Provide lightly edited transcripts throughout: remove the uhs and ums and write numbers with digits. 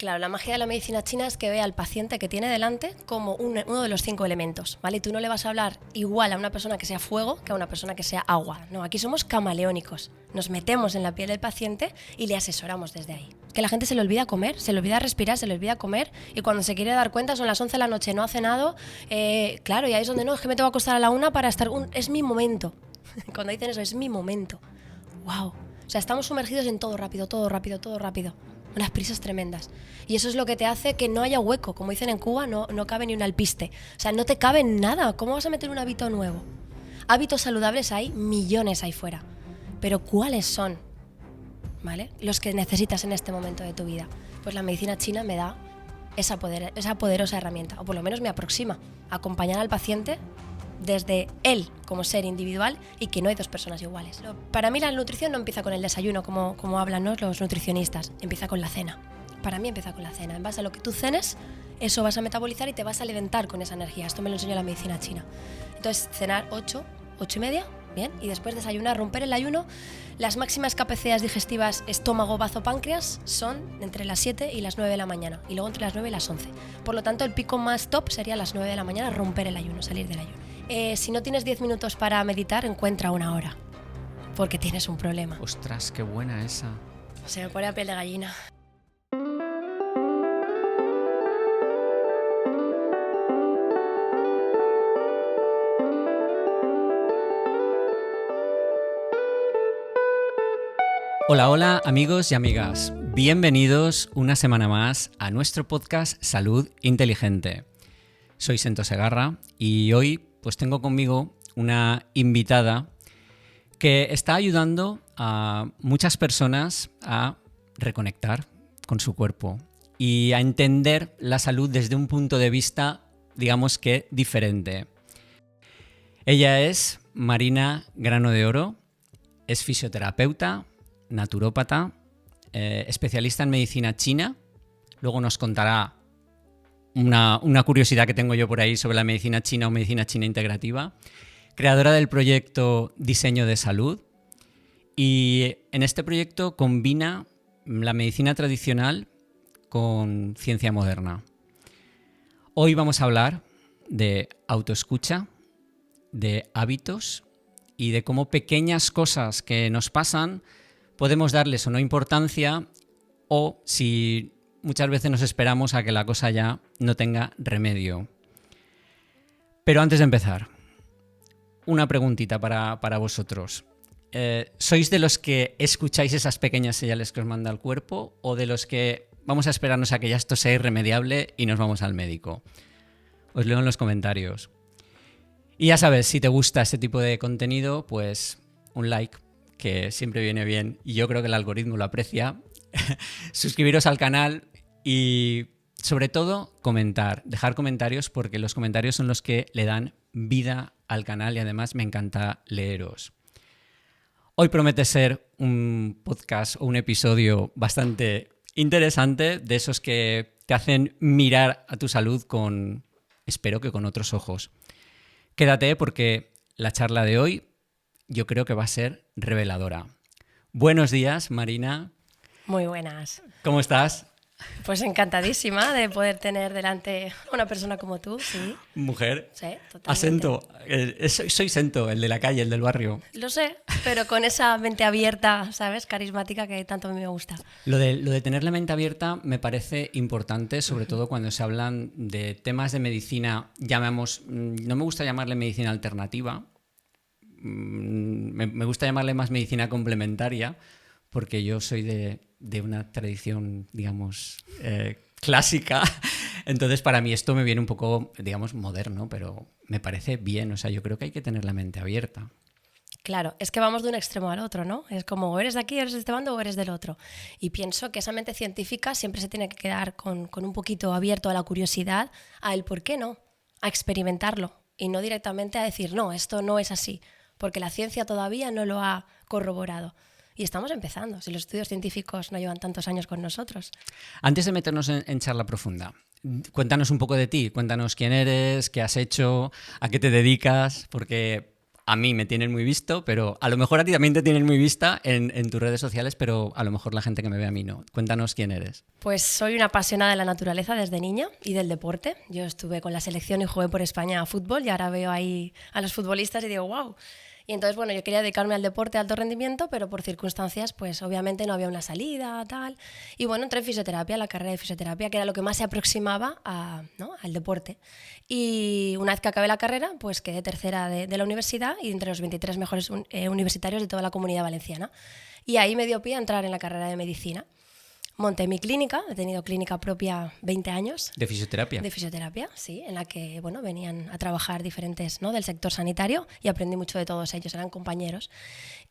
Claro, la magia de la medicina china es que ve al paciente que tiene delante como uno de los 5 elementos, ¿vale? Y tú no le vas a hablar igual a una persona que sea fuego que a una persona que sea agua. No, aquí somos camaleónicos. Nos metemos en la piel del paciente y le asesoramos desde ahí. Que la gente se le olvida comer, se le olvida respirar, se le olvida comer y cuando se quiere dar cuenta son las 11 de la noche, no ha cenado, claro, y ahí es donde no, es que me tengo que acostar a la 1 para estar... Es mi momento. Cuando dicen eso, es mi momento. ¡Wow! O sea, estamos sumergidos en todo rápido, todo rápido, todo rápido. Unas prisas tremendas. Y eso es lo que te hace que no haya hueco. Como dicen en Cuba, no cabe ni un alpiste. O sea, no te cabe nada. ¿Cómo vas a meter un hábito nuevo? Hábitos saludables hay millones ahí fuera. Pero ¿cuáles son? ¿Vale? Los que necesitas en este momento de tu vida. Pues la medicina china me da esa poderosa herramienta. O por lo menos me aproxima a acompañar al paciente desde él como ser individual y que no hay dos personas iguales. Para mí la nutrición no empieza con el desayuno, como hablan, ¿no?, los nutricionistas, empieza con la cena. Para mí empieza con la cena. En base a lo que tú cenes, eso vas a metabolizar y te vas a alimentar con esa energía. Esto me lo enseñó la medicina china. Entonces, cenar 8 y media, bien, y después desayunar, romper el ayuno. Las máximas capacidades digestivas estómago, bazo, páncreas son entre las 7 y las 9 de la mañana y luego entre las 9 y las 11. Por lo tanto, el pico más top sería las 9 de la mañana, romper el ayuno, salir del ayuno. Si no tienes 10 minutos para meditar, encuentra una hora, porque tienes un problema. Ostras, qué buena esa. Se me pone la piel de gallina. Hola, hola amigos y amigas. Bienvenidos una semana más a nuestro podcast Salud Inteligente. Soy Sento Segarra y hoy pues tengo conmigo una invitada que está ayudando a muchas personas a reconectar con su cuerpo y a entender la salud desde un punto de vista, digamos que diferente. Ella es Marina Grano de Oro, es fisioterapeuta, naturópata, especialista en medicina china. Luego nos contará una curiosidad que tengo yo por ahí sobre la medicina china o medicina china integrativa. Creadora del proyecto Diseño de Salud. Y en este proyecto combina la medicina tradicional con ciencia moderna. Hoy vamos a hablar de autoescucha, de hábitos y de cómo pequeñas cosas que nos pasan podemos darles o no importancia, o si muchas veces nos esperamos a que la cosa ya no tenga remedio. Pero antes de empezar, una preguntita para vosotros. ¿Sois de los que escucháis esas pequeñas señales que os manda el cuerpo o de los que vamos a esperarnos a que ya esto sea irremediable y nos vamos al médico? Os leo en los comentarios. Y ya sabes, si te gusta este tipo de contenido, pues un like, que siempre viene bien y yo creo que el algoritmo lo aprecia. Suscribiros al canal y sobre todo dejar comentarios, porque los comentarios son los que le dan vida al canal y además me encanta leeros. Hoy promete ser un podcast o un episodio bastante interesante, de esos que te hacen mirar a tu salud espero que con otros ojos. Quédate porque la charla de hoy yo creo que va a ser reveladora. Buenos días, Marina. Muy buenas. ¿Cómo estás? Pues encantadísima de poder tener delante a una persona como tú, sí. Mujer. Sí, totalmente. Asento. Soy Sento, el de la calle, el del barrio. Lo sé, pero con esa mente abierta, ¿sabes? Carismática que tanto a mí me gusta. Lo de tener la mente abierta me parece importante, sobre todo cuando se hablan de temas de medicina, no me gusta llamarle medicina alternativa, me gusta llamarle más medicina complementaria, porque yo soy de una tradición, digamos, clásica. Entonces, para mí esto me viene un poco, digamos, moderno, pero me parece bien. O sea, yo creo que hay que tener la mente abierta. Claro, es que vamos de un extremo al otro, ¿no? Es como o eres de aquí, eres de este bando o eres del otro. Y pienso que esa mente científica siempre se tiene que quedar con un poquito abierto a la curiosidad, a el por qué no, a experimentarlo y no directamente a decir, no, esto no es así, porque la ciencia todavía no lo ha corroborado. Y estamos empezando, si los estudios científicos no llevan tantos años con nosotros. Antes de meternos en charla profunda, cuéntanos un poco de ti, cuéntanos quién eres, qué has hecho, a qué te dedicas, porque a mí me tienen muy visto, pero a lo mejor a ti también te tienen muy vista en tus redes sociales, pero a lo mejor la gente que me ve a mí no. Cuéntanos quién eres. Pues soy una apasionada de la naturaleza desde niña y del deporte. Yo estuve con la selección y jugué por España a fútbol y ahora veo ahí a los futbolistas y digo, wow. Y entonces, bueno, yo quería dedicarme al deporte de alto rendimiento, pero por circunstancias, pues obviamente no había una salida, tal. Y bueno, entré en fisioterapia, la carrera de fisioterapia, que era lo que más se aproximaba ¿no? al deporte. Y una vez que acabé la carrera, pues quedé tercera de la universidad y entre los 23 mejores universitarios de toda la Comunidad Valenciana. Y ahí me dio pie a entrar en la carrera de medicina. Monté mi clínica, he tenido clínica propia 20 años. ¿De fisioterapia? De fisioterapia, sí, en la que bueno, venían a trabajar diferentes, ¿no?, del sector sanitario y aprendí mucho de todos ellos, eran compañeros.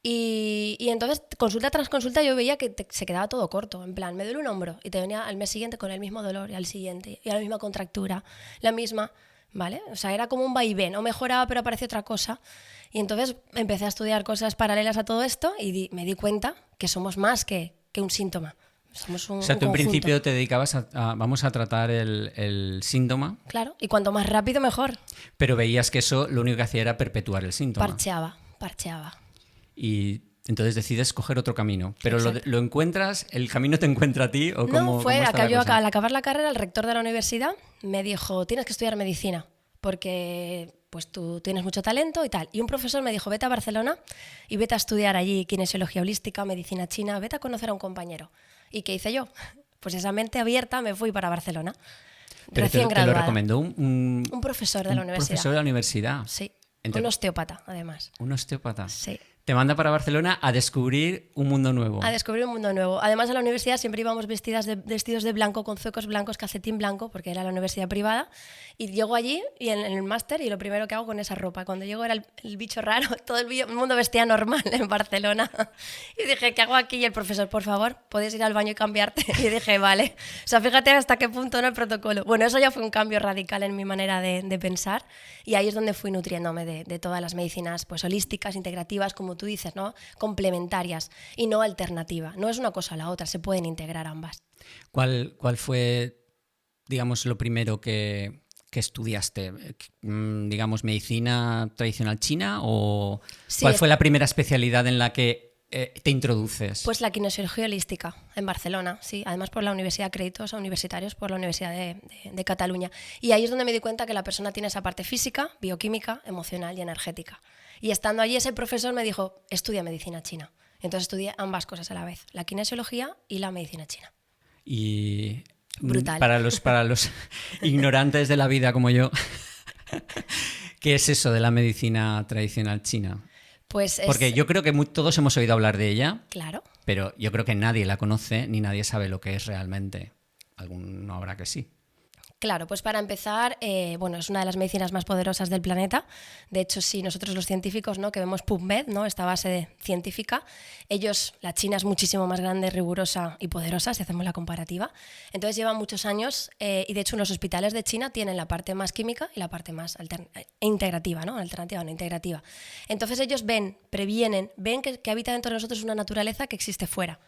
Y entonces, consulta tras consulta, yo veía que se quedaba todo corto, en plan, me duele un hombro y te venía al mes siguiente con el mismo dolor y al siguiente, y la misma contractura, la misma, ¿vale? O sea, era como un vaivén, o mejoraba pero aparecía otra cosa. Y entonces empecé a estudiar cosas paralelas a todo esto y me di cuenta que somos más que un síntoma. Somos o sea, tú en principio te dedicabas vamos a tratar el síntoma. Claro, y cuanto más rápido mejor. Pero veías que eso lo único que hacía era perpetuar el síntoma. Parcheaba. Y entonces decides coger otro camino. Pero lo encuentras, ¿el camino te encuentra a ti? ¿O no, fue al acabar la carrera, el rector de la universidad me dijo, tienes que estudiar medicina, porque pues tú tienes mucho talento y tal. Y un profesor me dijo, vete a Barcelona y vete a estudiar allí kinesiología holística, medicina china, vete a conocer a un compañero. ¿Y qué hice yo? Pues esa mente abierta me fui para Barcelona. Pero recién te graduada. lo recomendó un profesor de la universidad. Profesor de la universidad. Sí, un osteópata, además. Un osteópata. Sí. Te manda para Barcelona a descubrir un mundo nuevo. A descubrir un mundo nuevo. Además, a la universidad siempre íbamos vestidos de blanco, con zuecos blancos, calcetín blanco, porque era la universidad privada. Y llego allí y en el máster, y lo primero que hago con esa ropa. Cuando llego era el bicho raro, todo el mundo vestía normal en Barcelona. Y dije, ¿qué hago aquí? Y el profesor, por favor, ¿puedes ir al baño y cambiarte? Y dije, vale. O sea, fíjate hasta qué punto, ¿no?, el protocolo. Bueno, eso ya fue un cambio radical en mi manera de pensar. Y ahí es donde fui nutriéndome de todas las medicinas, pues holísticas, integrativas, como tú dices, ¿no?, complementarias y no alternativa. No es una cosa a la otra, se pueden integrar ambas. ¿Cuál fue, digamos, lo primero que estudiaste? Digamos, ¿medicina tradicional china? ¿O sí, cuál fue la primera especialidad en la que te introduces? Pues la kinesiología holística en Barcelona, sí, además por la Universidad, créditos a universitarios por la Universidad de Cataluña. Y ahí es donde me di cuenta que la persona tiene esa parte física, bioquímica, emocional y energética. Y estando allí, ese profesor me dijo, estudia medicina china. Entonces estudié ambas cosas a la vez, la kinesiología y la medicina china. Y brutal. Para los ignorantes de la vida como yo, ¿qué es eso de la medicina tradicional china? Pues porque yo creo que todos hemos oído hablar de ella, claro, pero yo creo que nadie la conoce ni nadie sabe lo que es realmente. Alguno habrá que sí. Claro, pues para empezar, bueno, es una de las medicinas más poderosas del planeta. De hecho, sí, nosotros los científicos, ¿no?, que vemos PubMed, ¿no?, esta base científica, la China es muchísimo más grande, rigurosa y poderosa, si hacemos la comparativa. Entonces llevan muchos años y de hecho los hospitales de China tienen la parte más química y la parte más integrativa, ¿no?, alternativa, no integrativa. Entonces ellos previenen, ven que habita dentro de nosotros una naturaleza que existe fuera.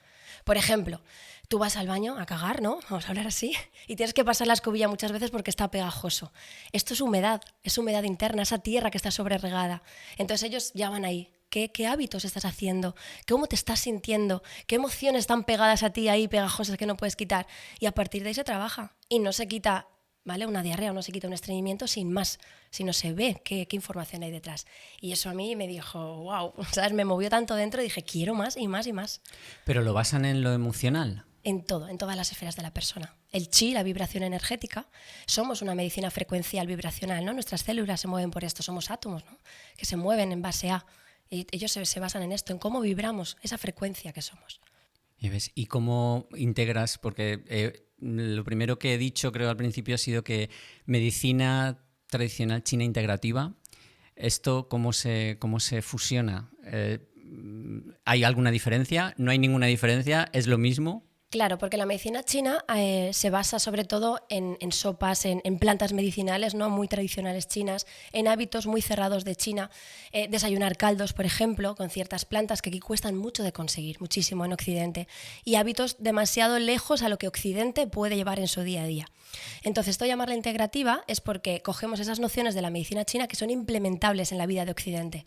Por ejemplo, tú vas al baño a cagar, ¿no?, vamos a hablar así, y tienes que pasar la escobilla muchas veces porque está pegajoso. Esto es humedad interna, esa tierra que está sobreregada. Entonces ellos ya van ahí. ¿Qué hábitos estás haciendo? ¿Cómo te estás sintiendo? ¿Qué emociones están pegadas a ti ahí, pegajosas, que no puedes quitar? Y a partir de ahí se trabaja. Y no se quita, ¿vale?, una diarrea o no se quita un estreñimiento sin más, sino se ve qué información hay detrás. Y eso a mí me dijo, wow, ¿sabes?, me movió tanto dentro y dije, quiero más y más y más. ¿Pero lo basan en lo emocional? En todo, en todas las esferas de la persona. El chi, la vibración energética, somos una medicina frecuencial vibracional, ¿no? Nuestras células se mueven por esto, somos átomos, ¿no?, que se mueven en base a. Y ellos se basan en esto, en cómo vibramos, esa frecuencia que somos. ¿Y cómo integras? Porque lo primero que he dicho, creo al principio, ha sido que medicina tradicional china integrativa, ¿esto cómo se fusiona? ¿Hay alguna diferencia? ¿No hay ninguna diferencia? ¿Es lo mismo? Claro, porque la medicina china se basa sobre todo en sopas, en plantas medicinales, ¿no?, muy tradicionales chinas, en hábitos muy cerrados de China. Desayunar caldos, por ejemplo, con ciertas plantas que aquí cuestan mucho de conseguir, muchísimo en Occidente, y hábitos demasiado lejos a lo que Occidente puede llevar en su día a día. Entonces, esto llamarla integrativa es porque cogemos esas nociones de la medicina china que son implementables en la vida de Occidente.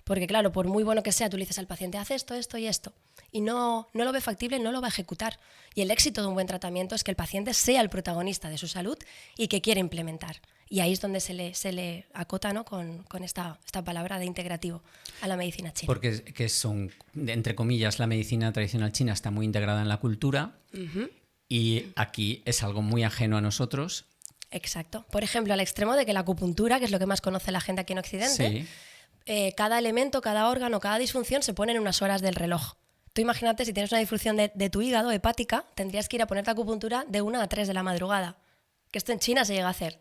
Porque claro, por muy bueno que sea, tú le dices al paciente, haz esto, esto y esto, y no lo ve factible, no lo va a ejecutar. Y el éxito de un buen tratamiento es que el paciente sea el protagonista de su salud y que quiera implementar. Y ahí es donde se le acota, ¿no? con esta palabra de integrativo a la medicina china. Porque que son, entre comillas, la medicina tradicional china está muy integrada en la cultura y aquí es algo muy ajeno a nosotros. Exacto. Por ejemplo, al extremo de que la acupuntura, que es lo que más conoce la gente aquí en Occidente, cada elemento, cada órgano, cada disfunción se pone en unas horas del reloj. Tú imagínate, si tienes una disfunción de tu hígado hepática, tendrías que ir a ponerte acupuntura de 1 a 3 de la madrugada. Que esto en China se llega a hacer,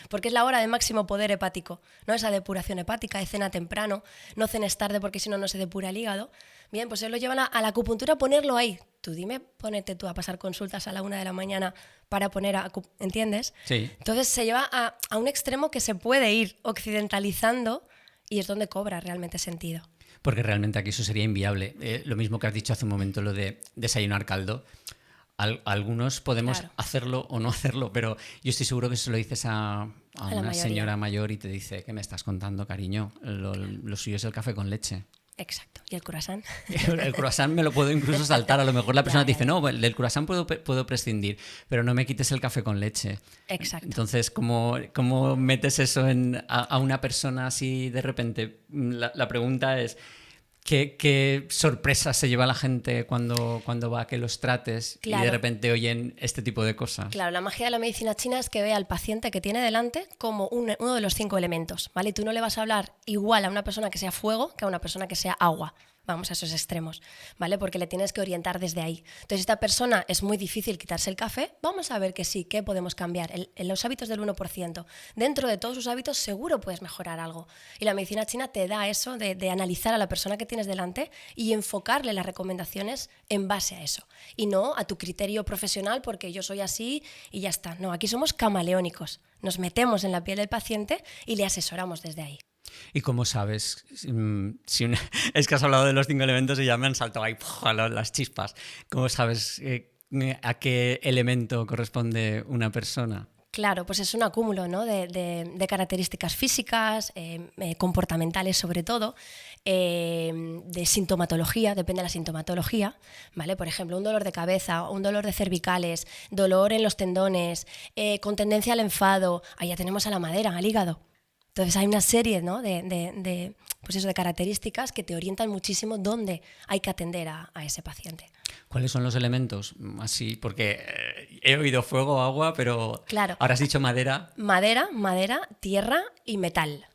porque es la hora de máximo poder hepático, ¿no? Esa depuración hepática, de cena temprano, no cenes tarde porque si no, no se depura el hígado. Bien, pues ellos lo llevan a la acupuntura a ponerlo ahí. Tú dime, ponete tú a pasar consultas a la 1 de la mañana para poner ¿entiendes? Sí. Entonces se lleva a un extremo que se puede ir occidentalizando y es donde cobra realmente sentido. Porque realmente aquí eso sería inviable. Lo mismo que has dicho hace un momento, lo de desayunar caldo. Algunos podemos hacerlo o no hacerlo, pero yo estoy seguro que si lo dices a una señora mayor y te dice, ¿qué me estás contando, cariño? Lo suyo es el café con leche. Exacto. ¿Y el croissant? El croissant me lo puedo incluso saltar. A lo mejor la persona te dice, no, del croissant puedo prescindir, pero no me quites el café con leche. Exacto. Entonces, ¿cómo metes eso a una persona así de repente? La pregunta es, ¿qué sorpresa se lleva la gente cuando va a que los trates y de repente oyen este tipo de cosas? Claro, la magia de la medicina china es que ve al paciente que tiene delante como uno de los 5 elementos, ¿vale? Y tú no le vas a hablar igual a una persona que sea fuego que a una persona que sea agua. Vamos a esos extremos, ¿vale? Porque le tienes que orientar desde ahí. Entonces, si esta persona es muy difícil quitarse el café, vamos a ver que sí, que podemos cambiar. En los hábitos del 1%, dentro de todos sus hábitos seguro puedes mejorar algo. Y la medicina china te da eso de analizar a la persona que tienes delante y enfocarle las recomendaciones en base a eso. Y no a tu criterio profesional porque yo soy así y ya está. No, aquí somos camaleónicos. Nos metemos en la piel del paciente y le asesoramos desde ahí. ¿Y cómo sabes? Es que has hablado de los 5 elementos y ya me han saltado ahí las chispas. ¿Cómo sabes a qué elemento corresponde una persona? Claro, pues es un acúmulo, ¿no? de características físicas, comportamentales sobre todo, de sintomatología, depende de la sintomatología, ¿vale? Por ejemplo, un dolor de cabeza, un dolor de cervicales, dolor en los tendones, con tendencia al enfado, ahí ya tenemos a la madera, al hígado. Entonces hay una serie, ¿no? de características que te orientan muchísimo dónde hay que atender a ese paciente. ¿Cuáles son los elementos? Así, porque he oído fuego, agua, pero claro. Ahora has dicho madera. Madera, tierra y metal.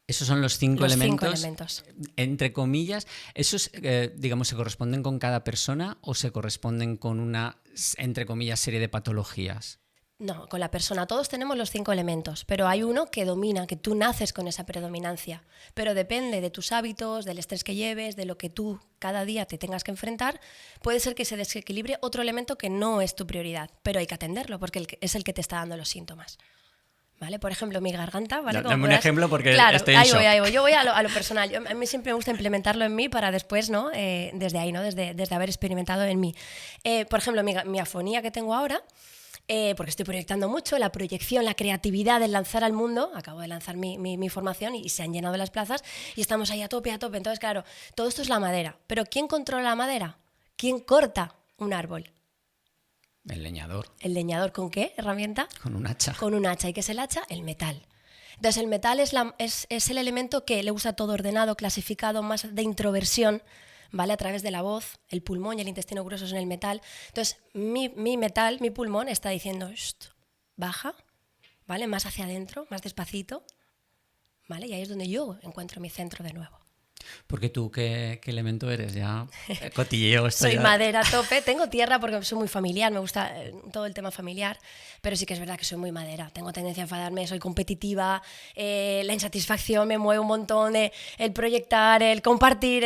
Esos son los 5 elementos. 5 elementos. Entre comillas, ¿esos, digamos, se corresponden con cada persona o se corresponden con una, entre comillas, serie de patologías? No, con la persona. Todos tenemos los 5 elementos, pero hay uno que domina, que tú naces con esa predominancia. Pero depende de tus hábitos, del estrés que lleves, de lo que tú cada día te tengas que enfrentar. Puede ser que se desequilibre otro elemento que no es tu prioridad, pero hay que atenderlo porque es el que te está dando los síntomas. ¿Vale? Por ejemplo, mi garganta, ¿vale? Dame un ejemplo porque claro, estoy en shock. Ahí voy. Yo voy a lo personal. A mí siempre me gusta implementarlo en mí para después, ¿no? Desde ahí, ¿no? Desde haber experimentado en mí. Por ejemplo, mi afonía que tengo ahora, porque estoy proyectando mucho, la proyección, la creatividad, el lanzar al mundo. Acabo de lanzar mi formación y se han llenado las plazas y estamos ahí a tope. Entonces, claro, todo esto es la madera. ¿Pero quién controla la madera? ¿Quién corta un árbol? El leñador. ¿El leñador con qué herramienta? Con un hacha. Con un hacha. ¿Y qué es el hacha? El metal. Entonces el metal es el elemento que le gusta todo ordenado, clasificado, más de introversión, ¿vale? A través de la voz, el pulmón y el intestino grueso son el metal. Entonces mi metal, mi pulmón está diciendo, baja, ¿vale? Más hacia adentro, más despacito, ¿vale? Y ahí es donde yo encuentro mi centro de nuevo. Porque tú, ¿qué elemento eres? Ya cotilleo. Soy madera a tope. Tengo tierra porque soy muy familiar, me gusta todo el tema familiar, pero sí que es verdad que soy muy madera. Tengo tendencia a enfadarme, soy competitiva, la insatisfacción me mueve un montón, el proyectar, el compartir.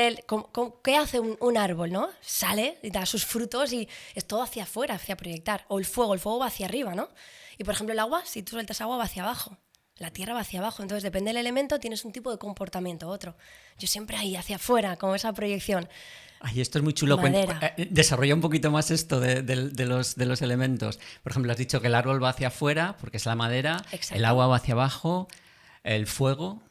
¿Qué hace un árbol, no? Sale y da sus frutos y es todo hacia afuera, hacia proyectar. O el fuego va hacia arriba, ¿no? Y por ejemplo el agua, si tú sueltas agua va hacia abajo. La tierra va hacia abajo, entonces depende del elemento, tienes un tipo de comportamiento, otro. Yo siempre ahí, hacia afuera, como esa proyección. Ay, esto es muy chulo. Desarrolla un poquito más esto de los elementos. Por ejemplo, has dicho que el árbol va hacia afuera, porque es la madera. Exacto. El agua va hacia abajo, el fuego.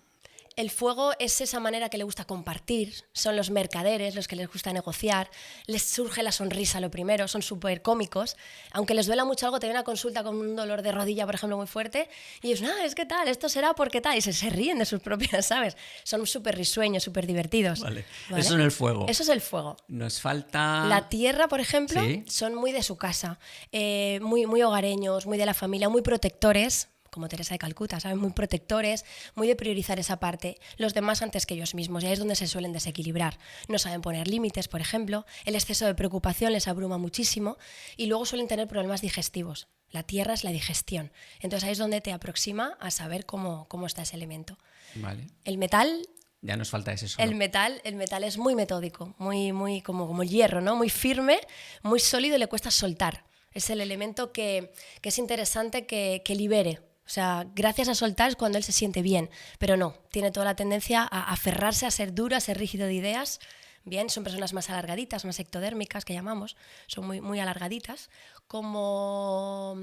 El fuego es esa manera que le gusta compartir, son los mercaderes, los que les gusta negociar, les surge la sonrisa lo primero, son súper cómicos, aunque les duela mucho algo, te viene una consulta con un dolor de rodilla, por ejemplo, muy fuerte, y ellos, es que tal, esto será porque tal, y se ríen de sus propias, ¿sabes? Son súper risueños, súper divertidos. Vale. ¿Vale? Eso en el fuego. Eso es el fuego. Nos falta... La tierra, por ejemplo, ¿Sí? son muy de su casa, muy, muy hogareños, muy de la familia, muy protectores, como Teresa de Calcuta, ¿sabes? Muy protectores, muy de priorizar esa parte, los demás antes que ellos mismos, y ahí es donde se suelen desequilibrar. No saben poner límites, por ejemplo, el exceso de preocupación les abruma muchísimo y luego suelen tener problemas digestivos. La tierra es la digestión, entonces ahí es donde te aproxima a saber cómo está ese elemento. Vale. El metal... Ya nos falta ese solo. El metal es muy metódico, muy como el hierro, ¿no? Muy firme, muy sólido y le cuesta soltar. Es el elemento que es interesante que libere. O sea, gracias a soltar es cuando él se siente bien, pero no, tiene toda la tendencia a aferrarse, a ser duro, a ser rígido de ideas. Bien, son personas más alargaditas, más ectodérmicas, que llamamos, son muy, muy alargaditas, como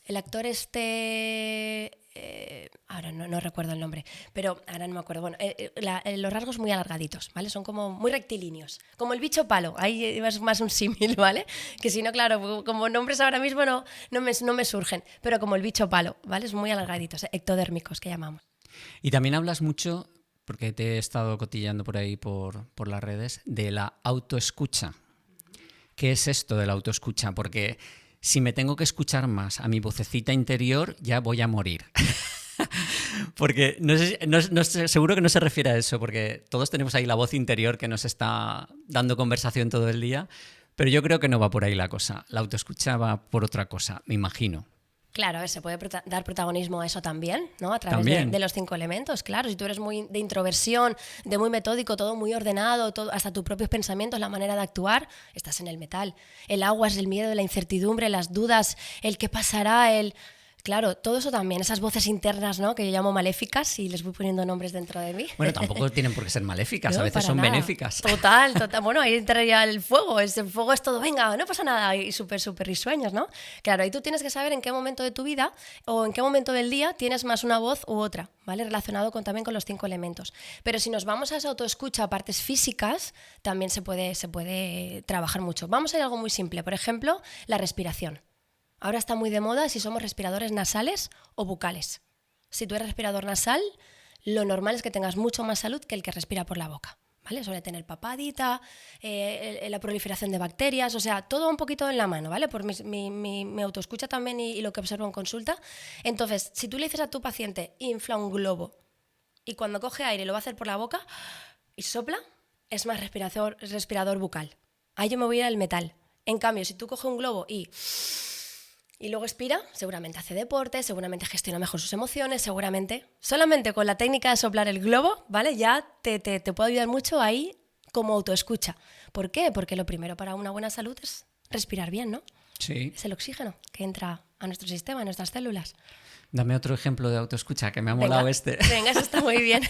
el actor ahora no recuerdo el nombre, pero ahora no me acuerdo. Bueno, los rasgos muy alargaditos, ¿vale? Son como muy rectilíneos, como el bicho palo, ahí es más un símil, ¿vale? Que si no, claro, como nombres ahora mismo no me surgen, pero como el bicho palo, ¿vale? Es muy alargaditos, ectodérmicos que llamamos. Y también hablas mucho, porque te he estado cotilleando por ahí por las redes, de la autoescucha. ¿Qué es esto de la autoescucha? Porque si me tengo que escuchar más a mi vocecita interior, ya voy a morir. Porque seguro que no se refiere a eso, porque todos tenemos ahí la voz interior que nos está dando conversación todo el día, pero yo creo que no va por ahí la cosa. La autoescucha va por otra cosa, me imagino. Claro, a ver, se puede dar protagonismo a eso también, ¿no? A través de los 5 elementos, claro. Si tú eres muy de introversión, de muy metódico, todo muy ordenado, todo, hasta tus propios pensamientos, la manera de actuar, estás en el metal. El agua es el miedo, la incertidumbre, las dudas, el qué pasará, Claro, todo eso también, esas voces internas, ¿no? Que yo llamo maléficas y les voy poniendo nombres dentro de mí. Bueno, tampoco tienen por qué ser maléficas, No, a veces son nada. benéficas. Total. Bueno, ahí entraría el fuego. El fuego es todo, venga, no pasa nada. Y súper risueños, ¿no? Claro, ahí tú tienes que saber en qué momento de tu vida o en qué momento del día tienes más una voz u otra, ¿vale? Relacionado también con los 5 elementos. Pero si nos vamos a esa autoescucha, a partes físicas, también se puede trabajar mucho. Vamos a ir a algo muy simple. Por ejemplo, la respiración. Ahora está muy de moda si somos respiradores nasales o bucales. Si tú eres respirador nasal, lo normal es que tengas mucho más salud que el que respira por la boca, ¿vale? Suele tener papadita, la proliferación de bacterias, o sea, todo un poquito en la mano, ¿vale? Por mi autoescucha también y lo que observo en consulta. Entonces, si tú le dices a tu paciente, infla un globo, y cuando coge aire lo va a hacer por la boca y sopla, es más respirador bucal. Ahí yo me voy a ir al metal. En cambio, si tú coges un globo y luego expira, seguramente hace deporte, seguramente gestiona mejor sus emociones, seguramente, solamente con la técnica de soplar el globo, ¿vale? Ya te puede ayudar mucho ahí como autoescucha. ¿Por qué? Porque lo primero para una buena salud es respirar bien, ¿no? Sí. Es el oxígeno que entra a nuestro sistema, a nuestras células. Dame otro ejemplo de autoescucha, que me ha molado este. Venga, eso está muy bien.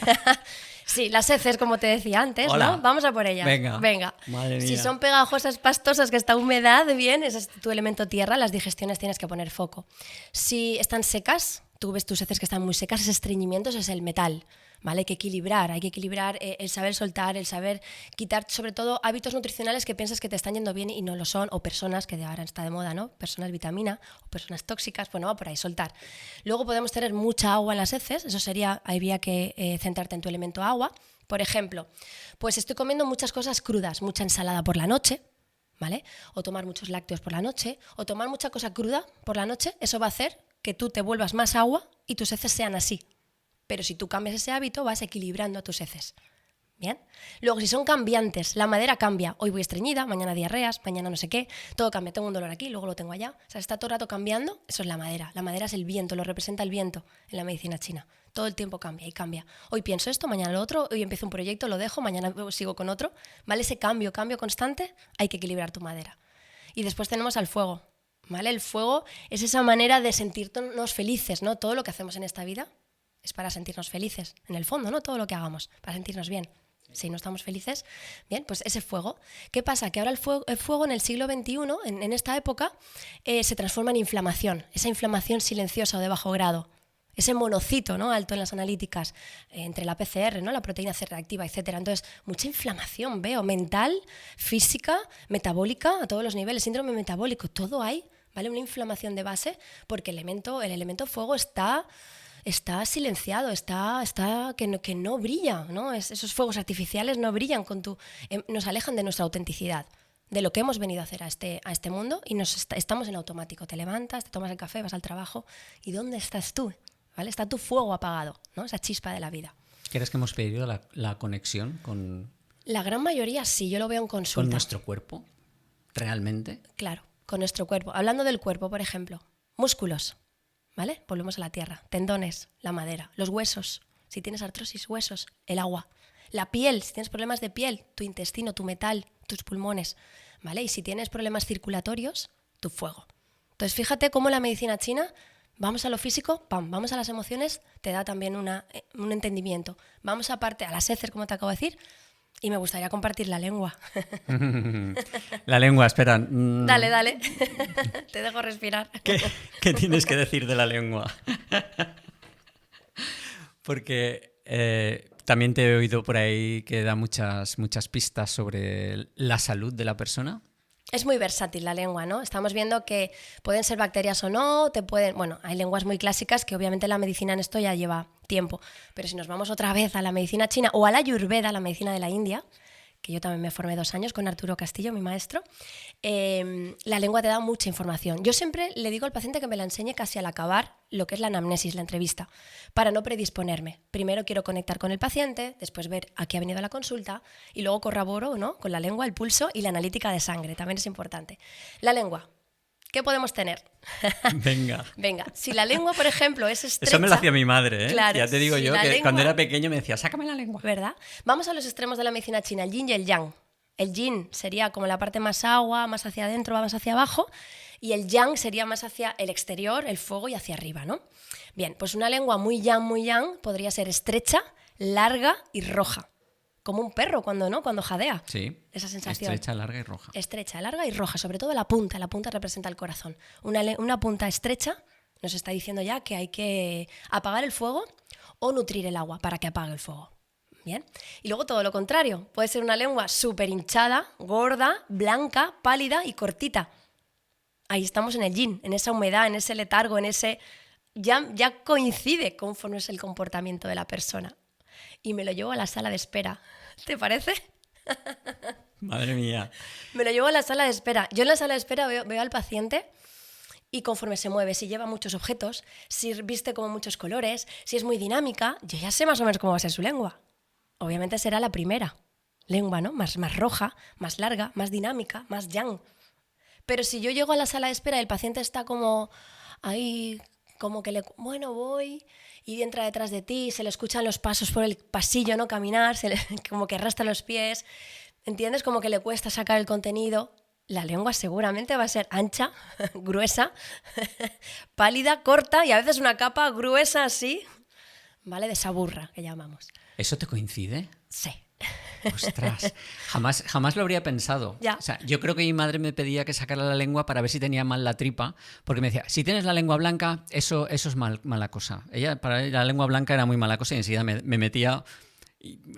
Sí, las heces, como te decía antes, Hola. ¿no? Vamos a por ellas. Venga. Madre mía. Si son pegajosas, pastosas, que está humedad, bien, ese es tu elemento tierra, las digestiones tienes que poner foco. Si están secas, tú ves tus heces que están muy secas, ese estreñimiento, ese es el metal. ¿Vale? Hay que equilibrar el saber soltar, el saber quitar, sobre todo, hábitos nutricionales que piensas que te están yendo bien y no lo son, o personas, que de ahora está de moda, ¿no? Personas vitamina, o personas tóxicas, bueno, va por ahí, soltar. Luego podemos tener mucha agua en las heces, eso sería, habría que centrarte en tu elemento agua. Por ejemplo, pues estoy comiendo muchas cosas crudas, mucha ensalada por la noche, ¿vale? O tomar muchos lácteos por la noche, o tomar mucha cosa cruda por la noche, eso va a hacer que tú te vuelvas más agua y tus heces sean así. Pero si tú cambias ese hábito, vas equilibrando a tus heces. ¿Bien? Luego, si son cambiantes, la madera cambia. Hoy voy estreñida, mañana diarreas, mañana no sé qué. Todo cambia. Tengo un dolor aquí, luego lo tengo allá. O sea, está todo el rato cambiando. Eso es la madera. La madera es el viento, lo representa el viento en la medicina china. Todo el tiempo cambia y cambia. Hoy pienso esto, mañana lo otro. Hoy empiezo un proyecto, lo dejo, mañana sigo con otro. ¿Vale? Ese cambio constante, hay que equilibrar tu madera. Y después tenemos al fuego. ¿Vale? El fuego es esa manera de sentirnos felices, ¿no? Todo lo que hacemos en esta vida es para sentirnos felices, en el fondo, ¿no? Todo lo que hagamos, para sentirnos bien. Si no estamos felices, bien, pues ese fuego. ¿Qué pasa? Que ahora el fuego en el siglo XXI, en esta época, se transforma en inflamación, esa inflamación silenciosa o de bajo grado. ese monocito, ¿no? Alto en las analíticas, entre la PCR, ¿no? La proteína C reactiva, etcétera. Entonces, mucha inflamación veo, mental, física, metabólica, a todos los niveles, síndrome metabólico, todo hay, ¿vale? Una inflamación de base porque el elemento fuego está silenciado, que no brilla, ¿no? Esos fuegos artificiales no brillan nos alejan de nuestra autenticidad, de lo que hemos venido a hacer a este mundo, y estamos en automático. Te levantas, te tomas el café, vas al trabajo, ¿y dónde estás tú? ¿Vale? Está tu fuego apagado, ¿no? Esa chispa de la vida. ¿Crees que hemos perdido la conexión con... La gran mayoría sí, yo lo veo en consulta. ¿Con nuestro cuerpo? ¿Realmente? Claro, con nuestro cuerpo. Hablando del cuerpo, por ejemplo, músculos, ¿vale? Volvemos a la tierra. Tendones, la madera, los huesos, si tienes artrosis, huesos, el agua. La piel, si tienes problemas de piel, tu intestino, tu metal, tus pulmones, ¿vale? Y si tienes problemas circulatorios, tu fuego. Entonces, fíjate cómo la medicina china, vamos a lo físico, ¡pam! Vamos a las emociones, te da también un entendimiento. Vamos aparte a las heces, como te acabo de decir, y me gustaría compartir la lengua. La lengua, espera. Dale. Te dejo respirar. ¿Qué tienes que decir de la lengua? Porque también te he oído por ahí que da muchas pistas sobre la salud de la persona. Es muy versátil la lengua, ¿no? Estamos viendo que pueden ser bacterias o no, bueno, hay lenguas muy clásicas que obviamente la medicina en esto ya lleva tiempo, pero si nos vamos otra vez a la medicina china o a la Ayurveda, la medicina de la India, que yo también me formé 2 años con Arturo Castillo, mi maestro, la lengua te da mucha información. Yo siempre le digo al paciente que me la enseñe casi al acabar lo que es la anamnesis, la entrevista, para no predisponerme. Primero quiero conectar con el paciente, después ver a qué ha venido a la consulta y luego corroboro, ¿no?, con la lengua, el pulso y la analítica de sangre, también es importante. La lengua. ¿Qué podemos tener? Venga, si la lengua, por ejemplo, es estrecha... Eso me lo hacía mi madre, ¿eh? Claro, ya te digo yo que lengua, cuando era pequeño me decía, sácame la lengua. ¿Verdad? Vamos a los extremos de la medicina china, el yin y el yang. El yin sería como la parte más agua, más hacia adentro, más hacia abajo, y el yang sería más hacia el exterior, el fuego, y hacia arriba, ¿no? Bien, pues una lengua muy yang, podría ser estrecha, larga y roja. Como un perro cuando jadea. Sí, esa sensación. estrecha, larga y roja. Estrecha, larga y roja, sobre todo la punta representa el corazón. Una punta estrecha nos está diciendo ya que hay que apagar el fuego o nutrir el agua para que apague el fuego. Bien. Y luego todo lo contrario, puede ser una lengua súper hinchada, gorda, blanca, pálida y cortita. Ahí estamos en el yin, en esa humedad, en ese letargo, en ese... Ya coincide conforme es el comportamiento de la persona. Y me lo llevo a la sala de espera. ¿Te parece? Madre mía. Me lo llevo a la sala de espera. Yo en la sala de espera veo al paciente y conforme se mueve, si lleva muchos objetos, si viste como muchos colores, si es muy dinámica, yo ya sé más o menos cómo va a ser su lengua. Obviamente será la primera lengua, ¿no? Más roja, más larga, más dinámica, más yang. Pero si yo llego a la sala de espera y el paciente está como ahí, como que voy, y entra detrás de ti, se le escuchan los pasos por el pasillo, ¿no? Caminar, como que arrastra los pies, ¿entiendes? Como que le cuesta sacar el contenido. La lengua seguramente va a ser ancha, gruesa, pálida, corta y a veces una capa gruesa así, ¿vale? De saburra, que llamamos. ¿Eso te coincide? Sí. Ostras, jamás lo habría pensado. Ya. O sea, yo creo que mi madre me pedía que sacara la lengua para ver si tenía mal la tripa, porque me decía, si tienes la lengua blanca, eso es mala cosa. Para ella la lengua blanca era muy mala cosa y enseguida me metía...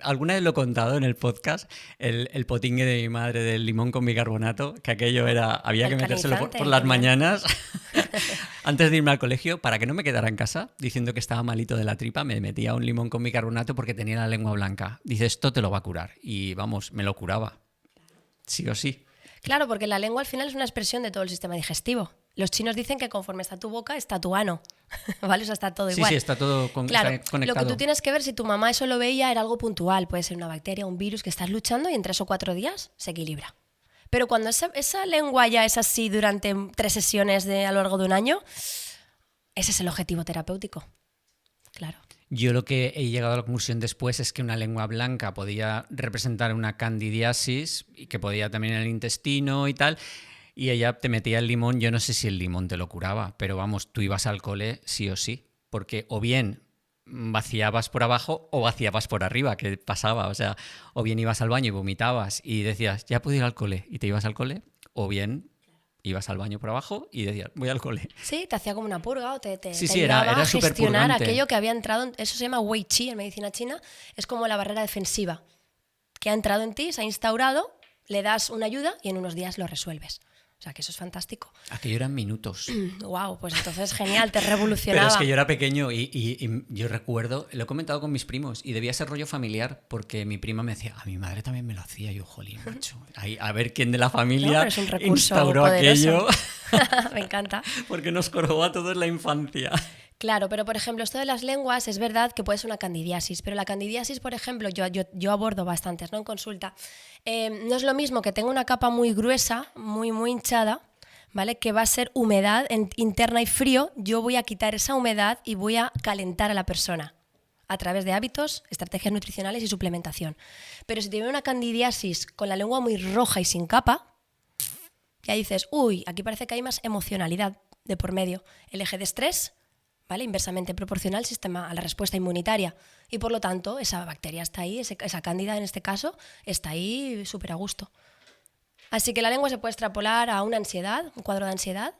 Alguna vez lo he contado en el podcast, el potingue de mi madre del limón con bicarbonato, que aquello había que metérselo por las mañanas antes de irme al colegio para que no me quedara en casa diciendo que estaba malito de la tripa. Me metía un limón con bicarbonato porque tenía la lengua blanca. Dice, esto te lo va a curar. Y vamos, me lo curaba. Sí o sí. Claro, porque la lengua al final es una expresión de todo el sistema digestivo. Los chinos dicen que conforme está tu boca, está tu ano. ¿Vale? O sea, está todo igual. Sí, está todo claro, está conectado. Lo que tú tienes que ver, si tu mamá eso lo veía, era algo puntual. Puede ser una bacteria, un virus que estás luchando y en 3 o 4 días se equilibra. Pero cuando esa lengua ya es así durante 3 sesiones a lo largo de un año, ese es el objetivo terapéutico. Claro. Yo lo que he llegado a la conclusión después es que una lengua blanca podía representar una candidiasis y que podía también en el intestino y tal. Y ella te metía el limón, yo no sé si el limón te lo curaba, pero vamos, tú ibas al cole sí o sí, porque o bien vaciabas por abajo o vaciabas por arriba, ¿qué pasaba? O sea, o bien ibas al baño y vomitabas y decías, ya puedo ir al cole, y te ibas al cole, o bien ibas al baño por abajo y decías, voy al cole. Sí, te hacía como una purga o te Sí, ayudaba era a súper gestionar purgante. aquello que había entrado. Eso se llama Wei Qi en medicina china. Es como la barrera defensiva que ha entrado en ti, se ha instaurado, le das una ayuda y en unos días lo resuelves. O sea, que eso es fantástico. Aquello eran minutos. Wow, pues entonces genial, te revolucionaba. Pero es que yo era pequeño y yo recuerdo, lo he comentado con mis primos y debía ser rollo familiar porque mi prima me decía, a mi madre también me lo hacía. Y yo, jolín, macho, ahí, a ver quién de la No, familia pero es un recurso instauró poderoso. aquello Me encanta. porque nos corrobó a todos la infancia. Claro, pero por ejemplo, esto de las lenguas es verdad que puede ser una candidiasis, pero la candidiasis, por ejemplo, yo abordo bastantes, ¿no? En consulta. No es lo mismo que tenga una capa muy gruesa, muy hinchada, ¿vale? Que va a ser humedad interna y frío. Yo voy a quitar esa humedad y voy a calentar a la persona a través de hábitos, estrategias nutricionales y suplementación. Pero si tiene una candidiasis con la lengua muy roja y sin capa, ya dices, uy, aquí parece que hay más emocionalidad de por medio. El eje de estrés, ¿vale? Inversamente proporcional a la respuesta inmunitaria. Y por lo tanto, esa bacteria está ahí, esa cándida en este caso, está ahí súper a gusto. Así que la lengua se puede extrapolar a una ansiedad, un cuadro de ansiedad.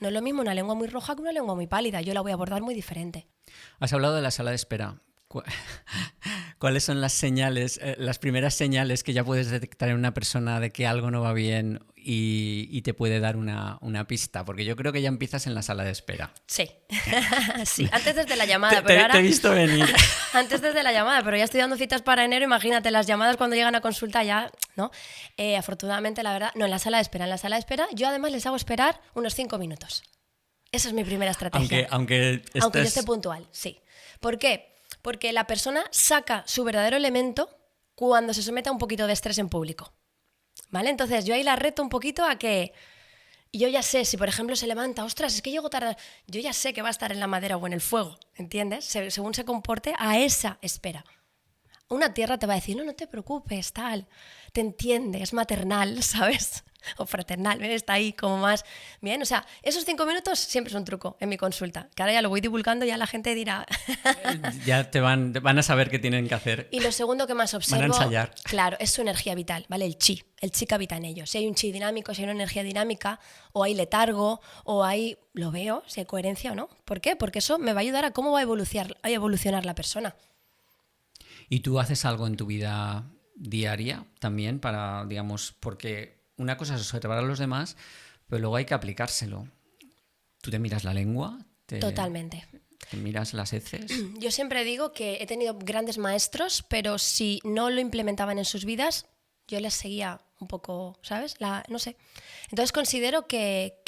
No es lo mismo una lengua muy roja que una lengua muy pálida. Yo la voy a abordar muy diferente. Has hablado de la sala de espera. ¿Cuáles son las señales, las primeras señales que ya puedes detectar en una persona de que algo no va bien y te puede dar una pista? Porque yo creo que ya empiezas en la sala de espera. Sí, sí. Antes desde la llamada, pero ahora... Te he visto venir. Antes desde la llamada, pero ya estoy dando citas para enero, imagínate, las llamadas cuando llegan a consulta ya, ¿no? Afortunadamente, la verdad, no, en la sala de espera. En la sala de espera yo además les hago esperar unos 5 minutos. Esa es mi primera estrategia. Aunque yo esté puntual, sí. ¿Por qué? Porque la persona saca su verdadero elemento cuando se somete a un poquito de estrés en público. ¿Vale? Entonces yo ahí la reto un poquito a que yo ya sé, si por ejemplo se levanta, ostras, es que llego tarde, yo ya sé que va a estar en la madera o en el fuego, ¿entiendes? Según se comporte a esa espera. Una tierra te va a decir, no te preocupes, tal, te entiende, es maternal, ¿sabes? O fraternal, está ahí como más bien. O sea, esos 5 minutos siempre es un truco en mi consulta, que ahora ya lo voy divulgando, ya la gente dirá... Ya van a saber qué tienen que hacer. Y lo segundo que más observo, van a ensayar. Claro, es su energía vital, ¿vale? El chi que habita en ellos. Si hay un chi dinámico, si hay una energía dinámica, o hay letargo, o hay, lo veo, si hay coherencia o no. ¿Por qué? Porque eso me va a ayudar a cómo va a evolucionar la persona. ¿Y tú haces algo en tu vida diaria también para, digamos, porque una cosa es observar a los demás, pero luego hay que aplicárselo? ¿Tú te miras la lengua? Totalmente. ¿Te miras las heces? Yo siempre digo que he tenido grandes maestros, pero si no lo implementaban en sus vidas, yo les seguía un poco, ¿sabes? No sé. Entonces considero que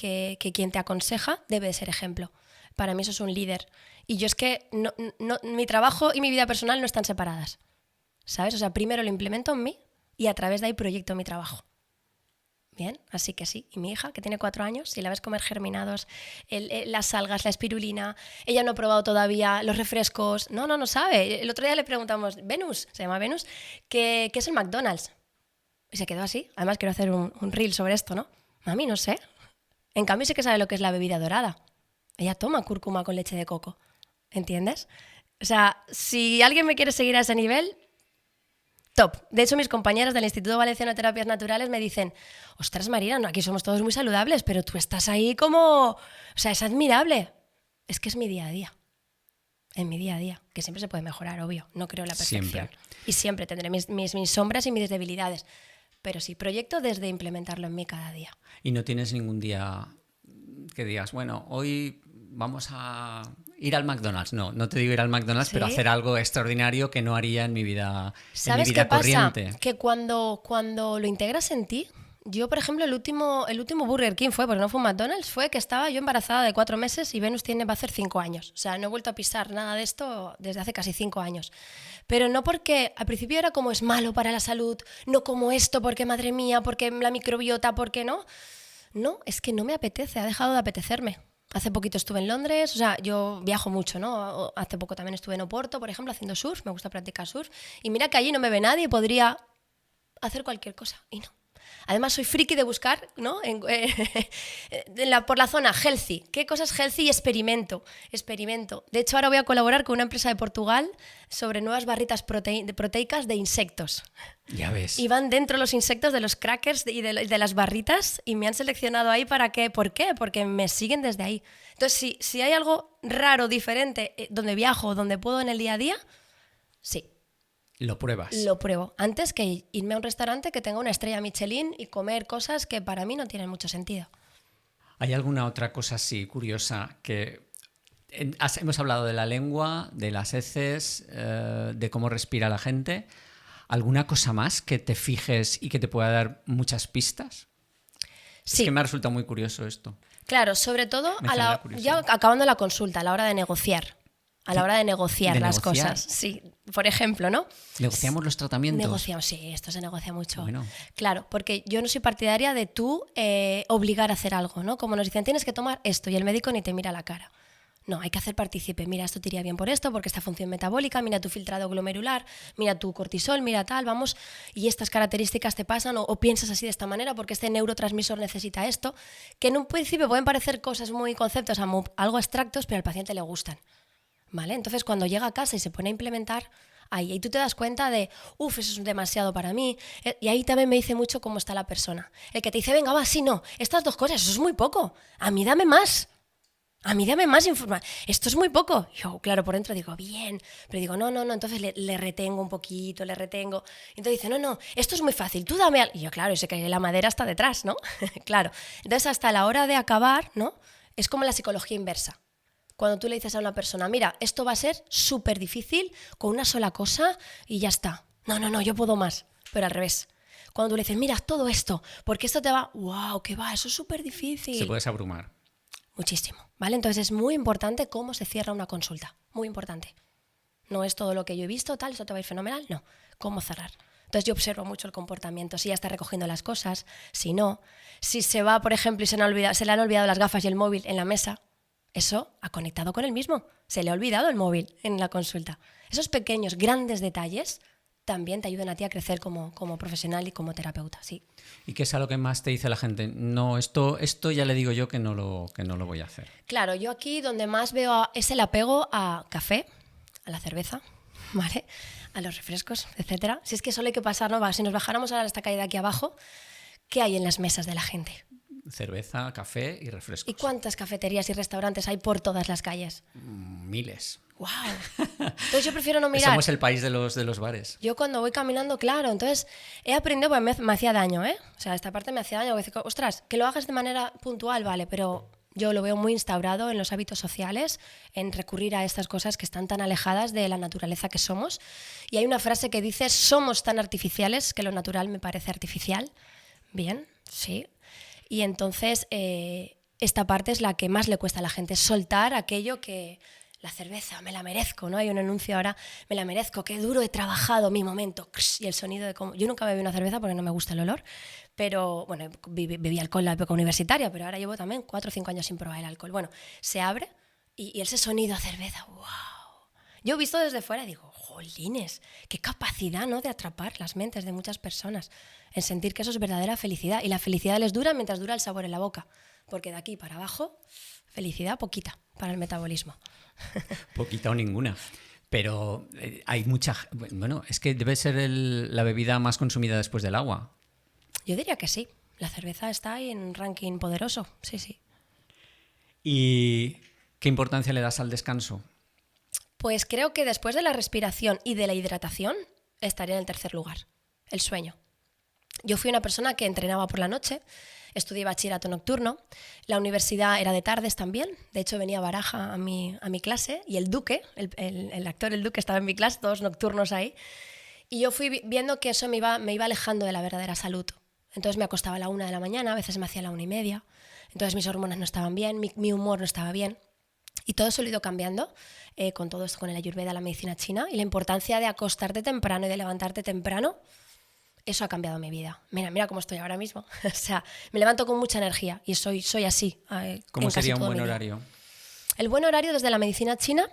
quien te aconseja debe de ser ejemplo. Para mí eso es un líder. Y yo es que mi trabajo y mi vida personal no están separadas, ¿sabes? O sea, primero lo implemento en mí y a través de ahí proyecto mi trabajo. Bien, así que sí. Y mi hija, que tiene 4 años, si la ves comer germinados, las algas, la espirulina, ella no ha probado todavía los refrescos, no sabe. El otro día le preguntamos, Venus, se llama Venus, ¿qué es el McDonald's? Y se quedó así. Además quiero hacer un reel sobre esto, ¿no? Mami, no sé. En cambio sí que sabe lo que es la bebida dorada. Ella toma cúrcuma con leche de coco. ¿Entiendes? O sea, si alguien me quiere seguir a ese nivel, top. De hecho, mis compañeras del Instituto Valenciano de Terapias Naturales me dicen, ostras, Marina, no, aquí somos todos muy saludables, pero tú estás ahí como... O sea, es admirable. Es que es mi día a día. En mi día a día. Que siempre se puede mejorar, obvio. No creo en la perfección. Siempre. Y siempre tendré mis sombras y mis debilidades. Pero sí, proyecto desde implementarlo en mí cada día. ¿Y no tienes ningún día que digas, bueno, hoy vamos a ir al McDonald's? No te digo ir al McDonald's, ¿sí? Pero hacer algo extraordinario que no haría en mi vida, ¿sabes en mi vida qué pasa? corriente. Que cuando lo integras en ti, yo, por ejemplo, el último Burger King fue, porque no fue un McDonald's, fue que estaba yo embarazada de 4 meses y Venus va a hacer 5 años. O sea, no he vuelto a pisar nada de esto desde hace casi 5 años. Pero no porque al principio era como es malo para la salud, no como esto, porque madre mía, porque la microbiota, porque no. No, es que no me apetece, ha dejado de apetecerme. Hace poquito estuve en Londres, o sea, yo viajo mucho, ¿no? Hace poco también estuve en Oporto, por ejemplo, haciendo surf, me gusta practicar surf. Y mira que allí no me ve nadie y podría hacer cualquier cosa. Y no. Además, soy friki de buscar, ¿no? Por la zona healthy. ¿Qué cosas healthy? Y experimento. De hecho, ahora voy a colaborar con una empresa de Portugal sobre nuevas barritas proteicas de insectos. Ya ves. Y van dentro los insectos de los crackers y de las barritas y me han seleccionado ahí para qué. ¿Por qué? Porque me siguen desde ahí. Entonces, si hay algo raro, diferente, donde viajo, donde puedo en el día a día, sí. Lo pruebas. Lo pruebo. Antes que irme a un restaurante que tenga una estrella Michelin y comer cosas que para mí no tienen mucho sentido. ¿Hay alguna otra cosa así curiosa que... Hemos hablado de la lengua, de las heces, de cómo respira la gente. ¿Alguna cosa más que te fijes y que te pueda dar muchas pistas? Sí. Es que me ha resultado muy curioso esto. Claro, sobre todo ya acabando la consulta, a la hora de negociar. A la hora de negociar las cosas. Sí, por ejemplo, ¿no? ¿Negociamos los tratamientos? Negociamos, sí, esto se negocia mucho. Bueno. Claro, porque yo no soy partidaria de tú obligar a hacer algo, ¿no? Como nos dicen, tienes que tomar esto y el médico ni te mira la cara. No, hay que hacer partícipe. Mira, esto te iría bien por esto, porque esta función metabólica, mira tu filtrado glomerular, mira tu cortisol, mira tal, vamos, y estas características te pasan o piensas así de esta manera porque este neurotransmisor necesita esto, que en un principio pueden parecer cosas muy conceptos, algo abstractos, pero al paciente le gustan. ¿Vale? Entonces, cuando llega a casa y se pone a implementar, ahí tú te das cuenta de, eso es demasiado para mí. Y ahí también me dice mucho cómo está la persona. El que te dice, venga, va, sí, no, estas 2 cosas, eso es muy poco. A mí dame más. Información. Esto es muy poco. Yo, claro, por dentro digo, bien. Pero digo, no. Entonces le retengo un poquito, Entonces dice, no, esto es muy fácil, tú dame algo. Y yo, claro, yo sé que la madera está detrás, ¿no? Claro. Entonces, hasta la hora de acabar, ¿no? Es como la psicología inversa. Cuando tú le dices a una persona, mira, esto va a ser súper difícil con una sola cosa y ya está. No, yo puedo más. Pero al revés. Cuando tú le dices, mira, todo esto, porque esto te va, wow, que va, eso es súper difícil. Se puedes abrumar. Muchísimo, ¿vale? Entonces es muy importante cómo se cierra una consulta. Muy importante. No es todo lo que yo he visto, tal, eso te va a ir fenomenal. No, cómo cerrar. Entonces yo observo mucho el comportamiento, si ya está recogiendo las cosas, si no. Si se va, por ejemplo, y se le han olvidado las gafas y el móvil en la mesa, eso ha conectado con él mismo. Se le ha olvidado el móvil en la consulta. Esos pequeños, grandes detalles también te ayudan a ti a crecer como profesional y como terapeuta, sí. ¿Y qué es a lo que más te dice la gente? No, esto ya le digo yo que no lo voy a hacer. Claro, yo aquí donde más veo es el apego a café, a la cerveza, ¿vale? A los refrescos, etcétera. Si es que solo hay que pasar, ¿no? Si nos bajáramos ahora esta calle de aquí abajo, ¿qué hay en las mesas de la gente? Cerveza, café y refrescos. ¿Y cuántas cafeterías y restaurantes hay por todas las calles? Miles. ¡Wow! Entonces yo prefiero no mirar. Somos el país de los bares. Yo cuando voy caminando, claro, entonces he aprendido, porque me hacía daño, ¿eh? O sea, esta parte me hacía daño. Ostras, que lo hagas de manera puntual, vale, pero yo lo veo muy instaurado en los hábitos sociales, en recurrir a estas cosas que están tan alejadas de la naturaleza que somos. Y hay una frase que dice, somos tan artificiales que lo natural me parece artificial. Bien, sí. Y entonces esta parte es la que más le cuesta a la gente, soltar aquello que... La cerveza, me la merezco, ¿no? Hay un anuncio ahora, me la merezco, qué duro he trabajado mi momento. Y el sonido de cómo... Yo nunca bebí una cerveza porque no me gusta el olor, pero, bueno, bebí alcohol en la época universitaria, pero ahora llevo también 4 o 5 años sin probar el alcohol. Bueno, se abre y ese sonido a cerveza, ¡wow! Yo he visto desde fuera y digo, jolines, qué capacidad, ¿no?, de atrapar las mentes de muchas personas, en sentir que eso es verdadera felicidad. Y la felicidad les dura mientras dura el sabor en la boca, porque de aquí para abajo, felicidad poquita para el metabolismo. Poquita o ninguna. Pero hay mucha... Bueno, es que debe ser la bebida más consumida después del agua. Yo diría que sí. La cerveza está ahí en un ranking poderoso. Sí, sí. ¿Y qué importancia le das al descanso? Pues creo que después de la respiración y de la hidratación estaría en el tercer lugar. El sueño. Yo fui una persona que entrenaba por la noche, estudié bachillerato nocturno, la universidad era de tardes también, de hecho venía Baraja a mi clase y el Duque, el actor El Duque estaba en mi clase, todos nocturnos ahí, y yo fui viendo que eso me iba alejando de la verdadera salud. Entonces me acostaba a la 1 de la mañana, a veces me hacía a la 1:30, entonces mis hormonas no estaban bien, mi humor no estaba bien. Y todo eso lo he ido cambiando con todo esto, con el Ayurveda, la medicina china, y la importancia de acostarte temprano y de levantarte temprano. Eso ha cambiado mi vida. Mira cómo estoy ahora mismo. O sea, me levanto con mucha energía y soy así. ¿Cómo sería un buen horario? El buen horario desde la medicina china,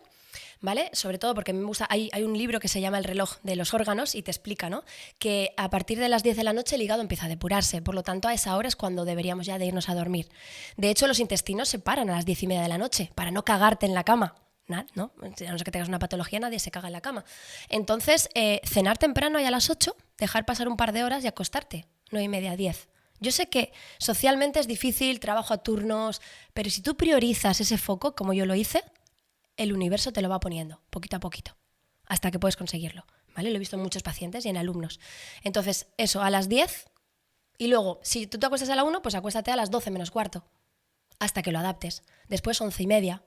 ¿vale? Sobre todo porque a mí me gusta, hay un libro que se llama El reloj de los órganos y te explica, ¿no? Que a partir de las 10 de la noche el hígado empieza a depurarse, por lo tanto a esa hora es cuando deberíamos ya de irnos a dormir. De hecho, los intestinos se paran a las 10:30 de la noche para no cagarte en la cama, ¿no? A no ser que tengas una patología, nadie se caga en la cama. Entonces, cenar temprano y a las 8, dejar pasar un par de horas y acostarte, 9:30, 10. Yo sé que socialmente es difícil, trabajo a turnos, pero si tú priorizas ese foco, como yo lo hice, el universo te lo va poniendo, poquito a poquito, hasta que puedes conseguirlo, ¿vale? Lo he visto en muchos pacientes y en alumnos. Entonces, eso, a las 10, y luego, si tú te acuestas a la 1, pues acuéstate a las 12 menos cuarto, hasta que lo adaptes. Después 11:30.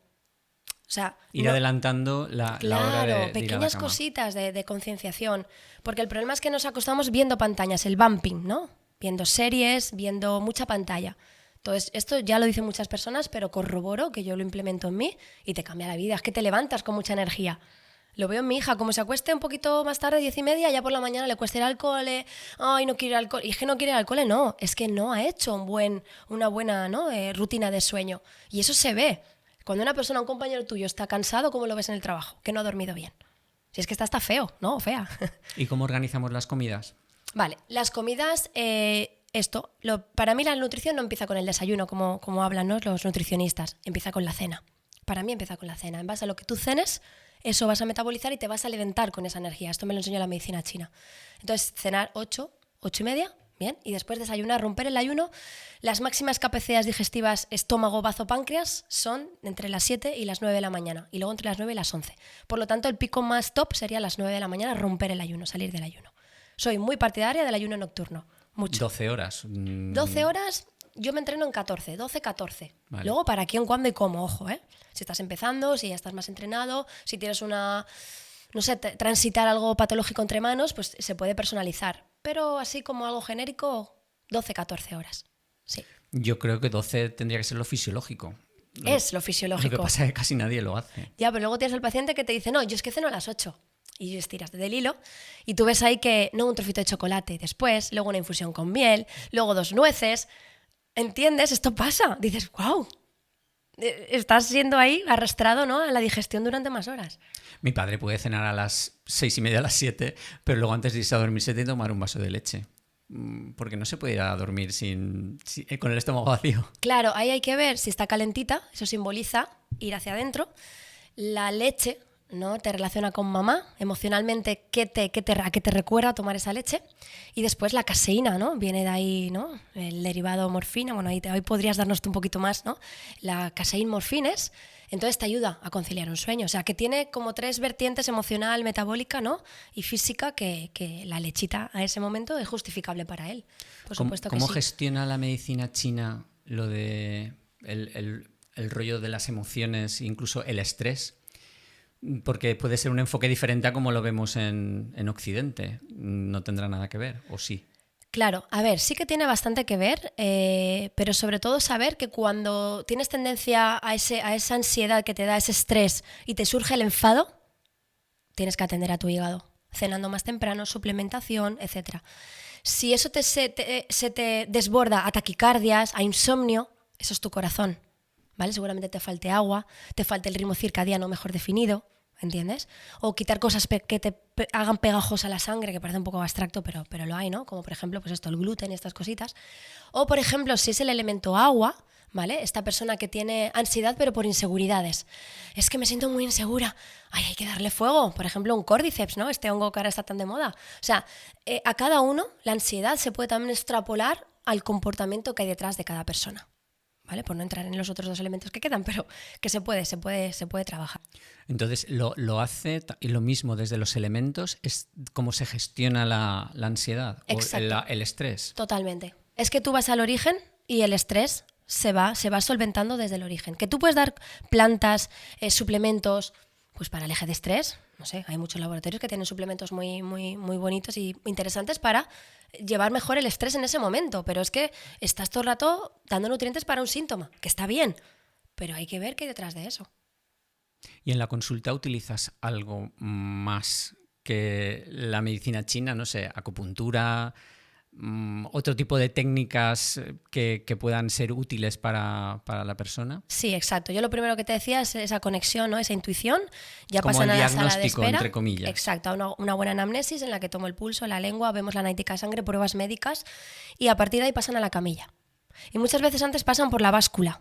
O sea, ir adelantando la hora de ir a la pequeñas cama. Cositas de concienciación, porque el problema es que nos acostamos viendo pantallas, el bumping, ¿no? Viendo series, viendo mucha pantalla. Entonces, esto ya lo dicen muchas personas, pero corroboro que yo lo implemento en mí y te cambia la vida. Es que te levantas con mucha energía. Lo veo en mi hija, como se acueste un poquito más tarde, 10:30, ya por la mañana le cuesta ir al cole, ay, no quiere ir al cole. Y es que no quiere ir al cole, no, es que no ha hecho una buena, ¿no? Rutina de sueño. Y eso se ve. Cuando una persona, un compañero tuyo, está cansado, ¿cómo lo ves en el trabajo? Que no ha dormido bien. Si es que está feo, ¿no? Fea. ¿Y cómo organizamos las comidas? Vale, las comidas, para mí la nutrición no empieza con el desayuno, como hablan, ¿no?, los nutricionistas, empieza con la cena. Para mí empieza con la cena. En base a lo que tú cenes, eso vas a metabolizar y te vas a alimentar con esa energía. Esto me lo enseñó la medicina china. Entonces, cenar 8, 8:30, bien, y después desayunar, romper el ayuno. Las máximas capacidades digestivas estómago, bazo, páncreas son entre las 7 y las 9 de la mañana, y luego entre las 9 y las 11. Por lo tanto, el pico más top sería las 9 de la mañana, romper el ayuno, salir del ayuno. Soy muy partidaria del ayuno nocturno, mucho. 12 horas. 12 horas, yo me entreno en 14, 12, 14. Vale. Luego, para quién, cuándo y cómo, ojo, ¿eh? Si estás empezando, si ya estás más entrenado, si tienes transitar algo patológico entre manos, pues se puede personalizar. Pero así como algo genérico, 12, 14 horas. Sí. Yo creo que 12 tendría que ser lo fisiológico. Es lo fisiológico. Lo que pasa es que casi nadie lo hace. Ya, pero luego tienes el paciente que te dice, no, yo es que ceno a las 8. Y estiras del hilo y tú ves ahí que no, un trocito de chocolate después, luego una infusión con miel, luego 2 nueces. ¿Entiendes? Esto pasa. Dices, wow, estás siendo ahí arrastrado, ¿no?, a la digestión durante más horas. Mi padre puede cenar a las 6:30, a las 7, pero luego antes de irse a dormir se tiene que tomar un vaso de leche. Porque no se puede ir a dormir con el estómago vacío. Claro, ahí hay que ver si está calentita, eso simboliza ir hacia adentro. La leche, ¿no?, te relaciona con mamá, emocionalmente, a qué te recuerda tomar esa leche. Y después la caseína, ¿no?, viene de ahí, ¿no?, el derivado morfina. Bueno, hoy podrías darnos un poquito más, ¿no? La caseína morfines, entonces te ayuda a conciliar un sueño. O sea, que tiene como 3 vertientes: emocional, metabólica, ¿no?, y física, que la lechita a ese momento es justificable para él. Por supuesto que sí. ¿Cómo gestiona la medicina china lo de el rollo de las emociones, incluso el estrés? Porque puede ser un enfoque diferente a como lo vemos en Occidente. No tendrá nada que ver, ¿o sí? Claro, a ver, sí que tiene bastante que ver, pero sobre todo saber que cuando tienes tendencia a esa ansiedad que te da ese estrés y te surge el enfado, tienes que atender a tu hígado, cenando más temprano, suplementación, etc. Si eso se te desborda a taquicardias, a insomnio, eso es tu corazón, ¿vale? Seguramente te falte agua, te falte el ritmo circadiano mejor definido, ¿entiendes? O quitar cosas que te hagan pegajos a la sangre, que parece un poco abstracto, pero lo hay, ¿no? Como por ejemplo, pues esto, el gluten y estas cositas. O por ejemplo, si es el elemento agua, ¿vale? Esta persona que tiene ansiedad pero por inseguridades. Es que me siento muy insegura. Ay, hay que darle fuego. Por ejemplo, un cordyceps, ¿no? Este hongo que ahora está tan de moda. O sea, a cada uno la ansiedad se puede también extrapolar al comportamiento que hay detrás de cada persona. ¿Vale? Por no entrar en los otros 2 elementos que quedan, pero que se puede trabajar. Entonces, lo hace y lo mismo desde los elementos, es cómo se gestiona la ansiedad. Exacto. O el estrés. Totalmente. Es que tú vas al origen y el estrés se va solventando desde el origen. Que tú puedes dar plantas, suplementos, pues para el eje de estrés. No sé, hay muchos laboratorios que tienen suplementos muy, muy, muy bonitos y interesantes para llevar mejor el estrés en ese momento, pero es que estás todo el rato dando nutrientes para un síntoma, que está bien, pero hay que ver qué hay detrás de eso. ¿Y en la consulta utilizas algo más que la medicina china? No sé, acupuntura, otro tipo de técnicas que puedan ser útiles para la persona. Sí, exacto. Yo lo primero que te decía es esa conexión, ¿no? Esa intuición. Ya como pasan el a la sala de diagnóstico, espera. entre comillas. Exacto, una buena anamnesis en la que tomo el pulso, la lengua, vemos la analítica de sangre, pruebas médicas y a partir de ahí pasan a la camilla. Y muchas veces antes pasan por la báscula.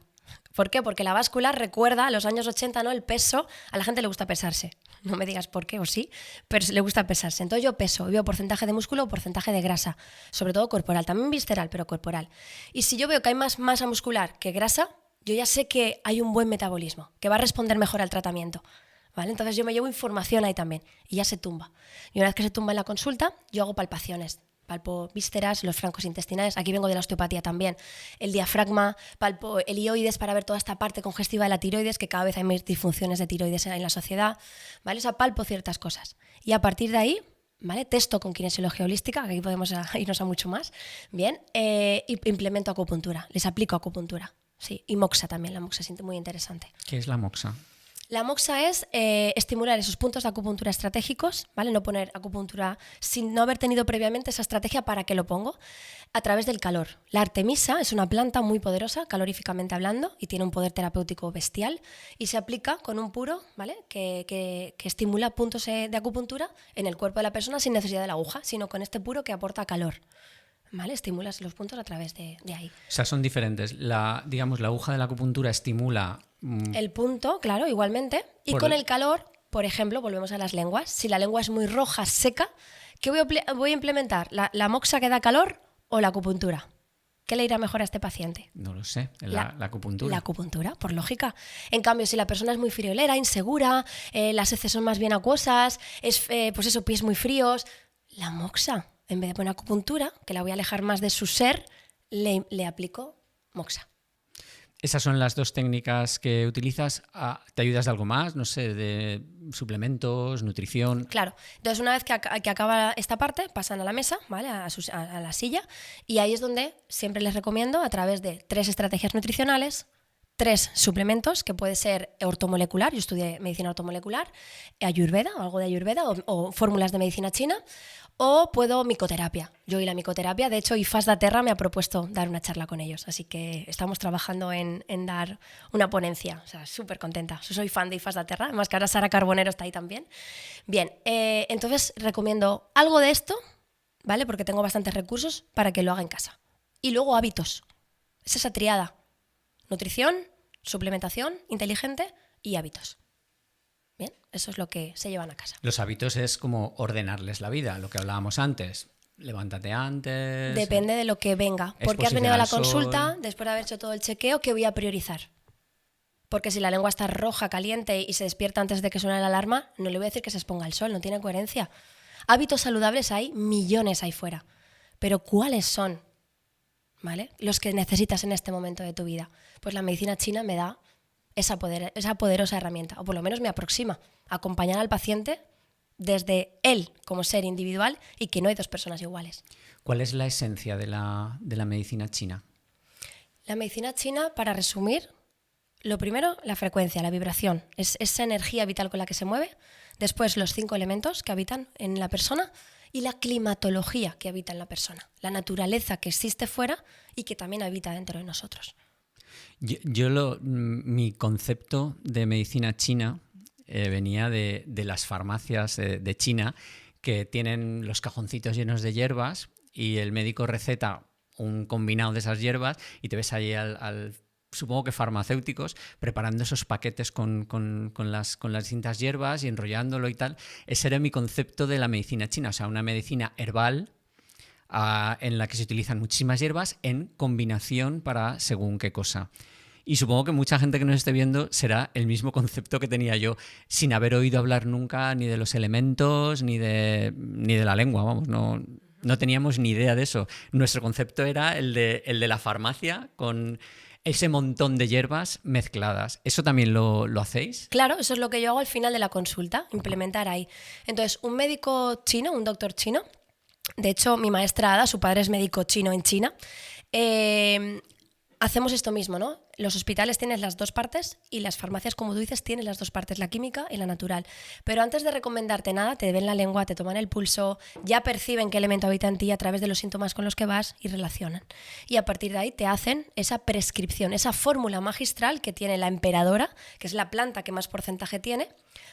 ¿Por qué? Porque la báscula recuerda a los años 80, ¿no? El peso, a la gente le gusta pesarse. No me digas por qué o sí, pero le gusta pesarse. Entonces yo peso, veo porcentaje de músculo o porcentaje de grasa, sobre todo corporal, también visceral, pero corporal. Y si yo veo que hay más masa muscular que grasa, yo ya sé que hay un buen metabolismo, que va a responder mejor al tratamiento. ¿Vale? Entonces yo me llevo información ahí también y ya se tumba. Y una vez que se tumba en la consulta, yo hago palpaciones. Palpo vísceras, los francos intestinales, aquí vengo de la osteopatía también, el diafragma, palpo el ilioides para ver toda esta parte congestiva de la tiroides, que cada vez hay más disfunciones de tiroides en la sociedad, ¿vale? O sea, palpo ciertas cosas. Y a partir de ahí, ¿vale? Testo con kinesiología holística, que aquí podemos irnos a mucho más, bien, implemento acupuntura, les aplico acupuntura, sí, y moxa también, la moxa es muy interesante. ¿Qué es la moxa? La moxa es estimular esos puntos de acupuntura estratégicos, ¿vale? No poner acupuntura sin no haber tenido previamente esa estrategia. ¿Para qué lo pongo? A través del calor. La artemisa es una planta muy poderosa, caloríficamente hablando, y tiene un poder terapéutico bestial, y se aplica con un puro, ¿vale? que estimula puntos de acupuntura en el cuerpo de la persona sin necesidad de la aguja, sino con este puro que aporta calor. ¿Vale? Estimulas los puntos a través de ahí. O sea, son diferentes. La aguja de la acupuntura estimula... El punto, claro, igualmente. Y con el calor, por ejemplo, volvemos a las lenguas. Si la lengua es muy roja, seca, ¿qué voy a implementar? ¿La moxa que da calor o la acupuntura? ¿Qué le irá mejor a este paciente? No lo sé, la acupuntura. La acupuntura, por lógica. En cambio, si la persona es muy friolera, insegura, las heces son más bien acuosas, pues eso, pies muy fríos, la moxa, en vez de poner acupuntura, que la voy a alejar más de su ser, le aplico moxa. ¿Esas son las dos técnicas que utilizas? ¿Te ayudas de algo más? No sé, de suplementos, nutrición. Claro. Entonces, una vez que acaba esta parte, pasan a la mesa, ¿vale? A la silla, y ahí es donde siempre les recomiendo, a través de 3 estrategias nutricionales, 3 suplementos, que puede ser ortomolecular, yo estudié medicina ortomolecular, ayurveda, o algo de ayurveda, o fórmulas de medicina china, o puedo micoterapia. Yo y la micoterapia, de hecho, IFAS da Terra me ha propuesto dar una charla con ellos, así que estamos trabajando en dar una ponencia, o sea, súper contenta. Yo soy fan de IFAS da Terra, además que ahora Sara Carbonero está ahí también. Bien, entonces recomiendo algo de esto, ¿vale? Porque tengo bastantes recursos para que lo haga en casa. Y luego hábitos, es esa triada: nutrición, suplementación inteligente y hábitos. Bien, eso es lo que se llevan a casa. Los hábitos es como ordenarles la vida, lo que hablábamos antes. Levántate antes. Depende de lo que venga. Porque has venido a la consulta, después de haber hecho todo el chequeo, ¿qué voy a priorizar? Porque si la lengua está roja, caliente y se despierta antes de que suene la alarma, no le voy a decir que se exponga al sol, no tiene coherencia. Hábitos saludables hay millones ahí fuera. Pero ¿cuáles son? ¿Vale? Los que necesitas en este momento de tu vida. Pues la medicina china me da esa poderosa herramienta, o por lo menos me aproxima a acompañar al paciente desde él como ser individual y que no hay 2 personas iguales. ¿Cuál es la esencia de la medicina china? La medicina china, para resumir, lo primero, la frecuencia, la vibración, es esa energía vital con la que se mueve. Después, los 5 elementos que habitan en la persona y la climatología que habita en la persona, la naturaleza que existe fuera y que también habita dentro de nosotros. Mi concepto de medicina china venía de las farmacias de China, que tienen los cajoncitos llenos de hierbas y el médico receta un combinado de esas hierbas y te ves ahí supongo que farmacéuticos, preparando esos paquetes con las distintas hierbas y enrollándolo y tal. Ese era mi concepto de la medicina china, o sea, una medicina herbal en la que se utilizan muchísimas hierbas en combinación para según qué cosa. Y supongo que mucha gente que nos esté viendo será el mismo concepto que tenía yo, sin haber oído hablar nunca ni de los elementos ni de la lengua, vamos, no teníamos ni idea de eso. Nuestro concepto era el de la farmacia con ese montón de hierbas mezcladas. ¿Eso también lo hacéis? Claro, eso es lo que yo hago al final de la consulta, implementar ahí. Entonces, un médico chino, un doctor chino, de hecho, mi maestra Ada, su padre es médico chino en China, hacemos esto mismo, ¿no? los hospitales tienen las dos partes y las farmacias, como tú dices, tienen las dos partes, la química y la natural. Pero antes de recomendarte nada, te ven la lengua, te toman el pulso, ya perciben qué elemento habita en ti a través de los síntomas con los que vas y relacionan. Y a partir de ahí te hacen esa prescripción, esa fórmula magistral que tiene la emperadora, que es la planta que más porcentaje tiene,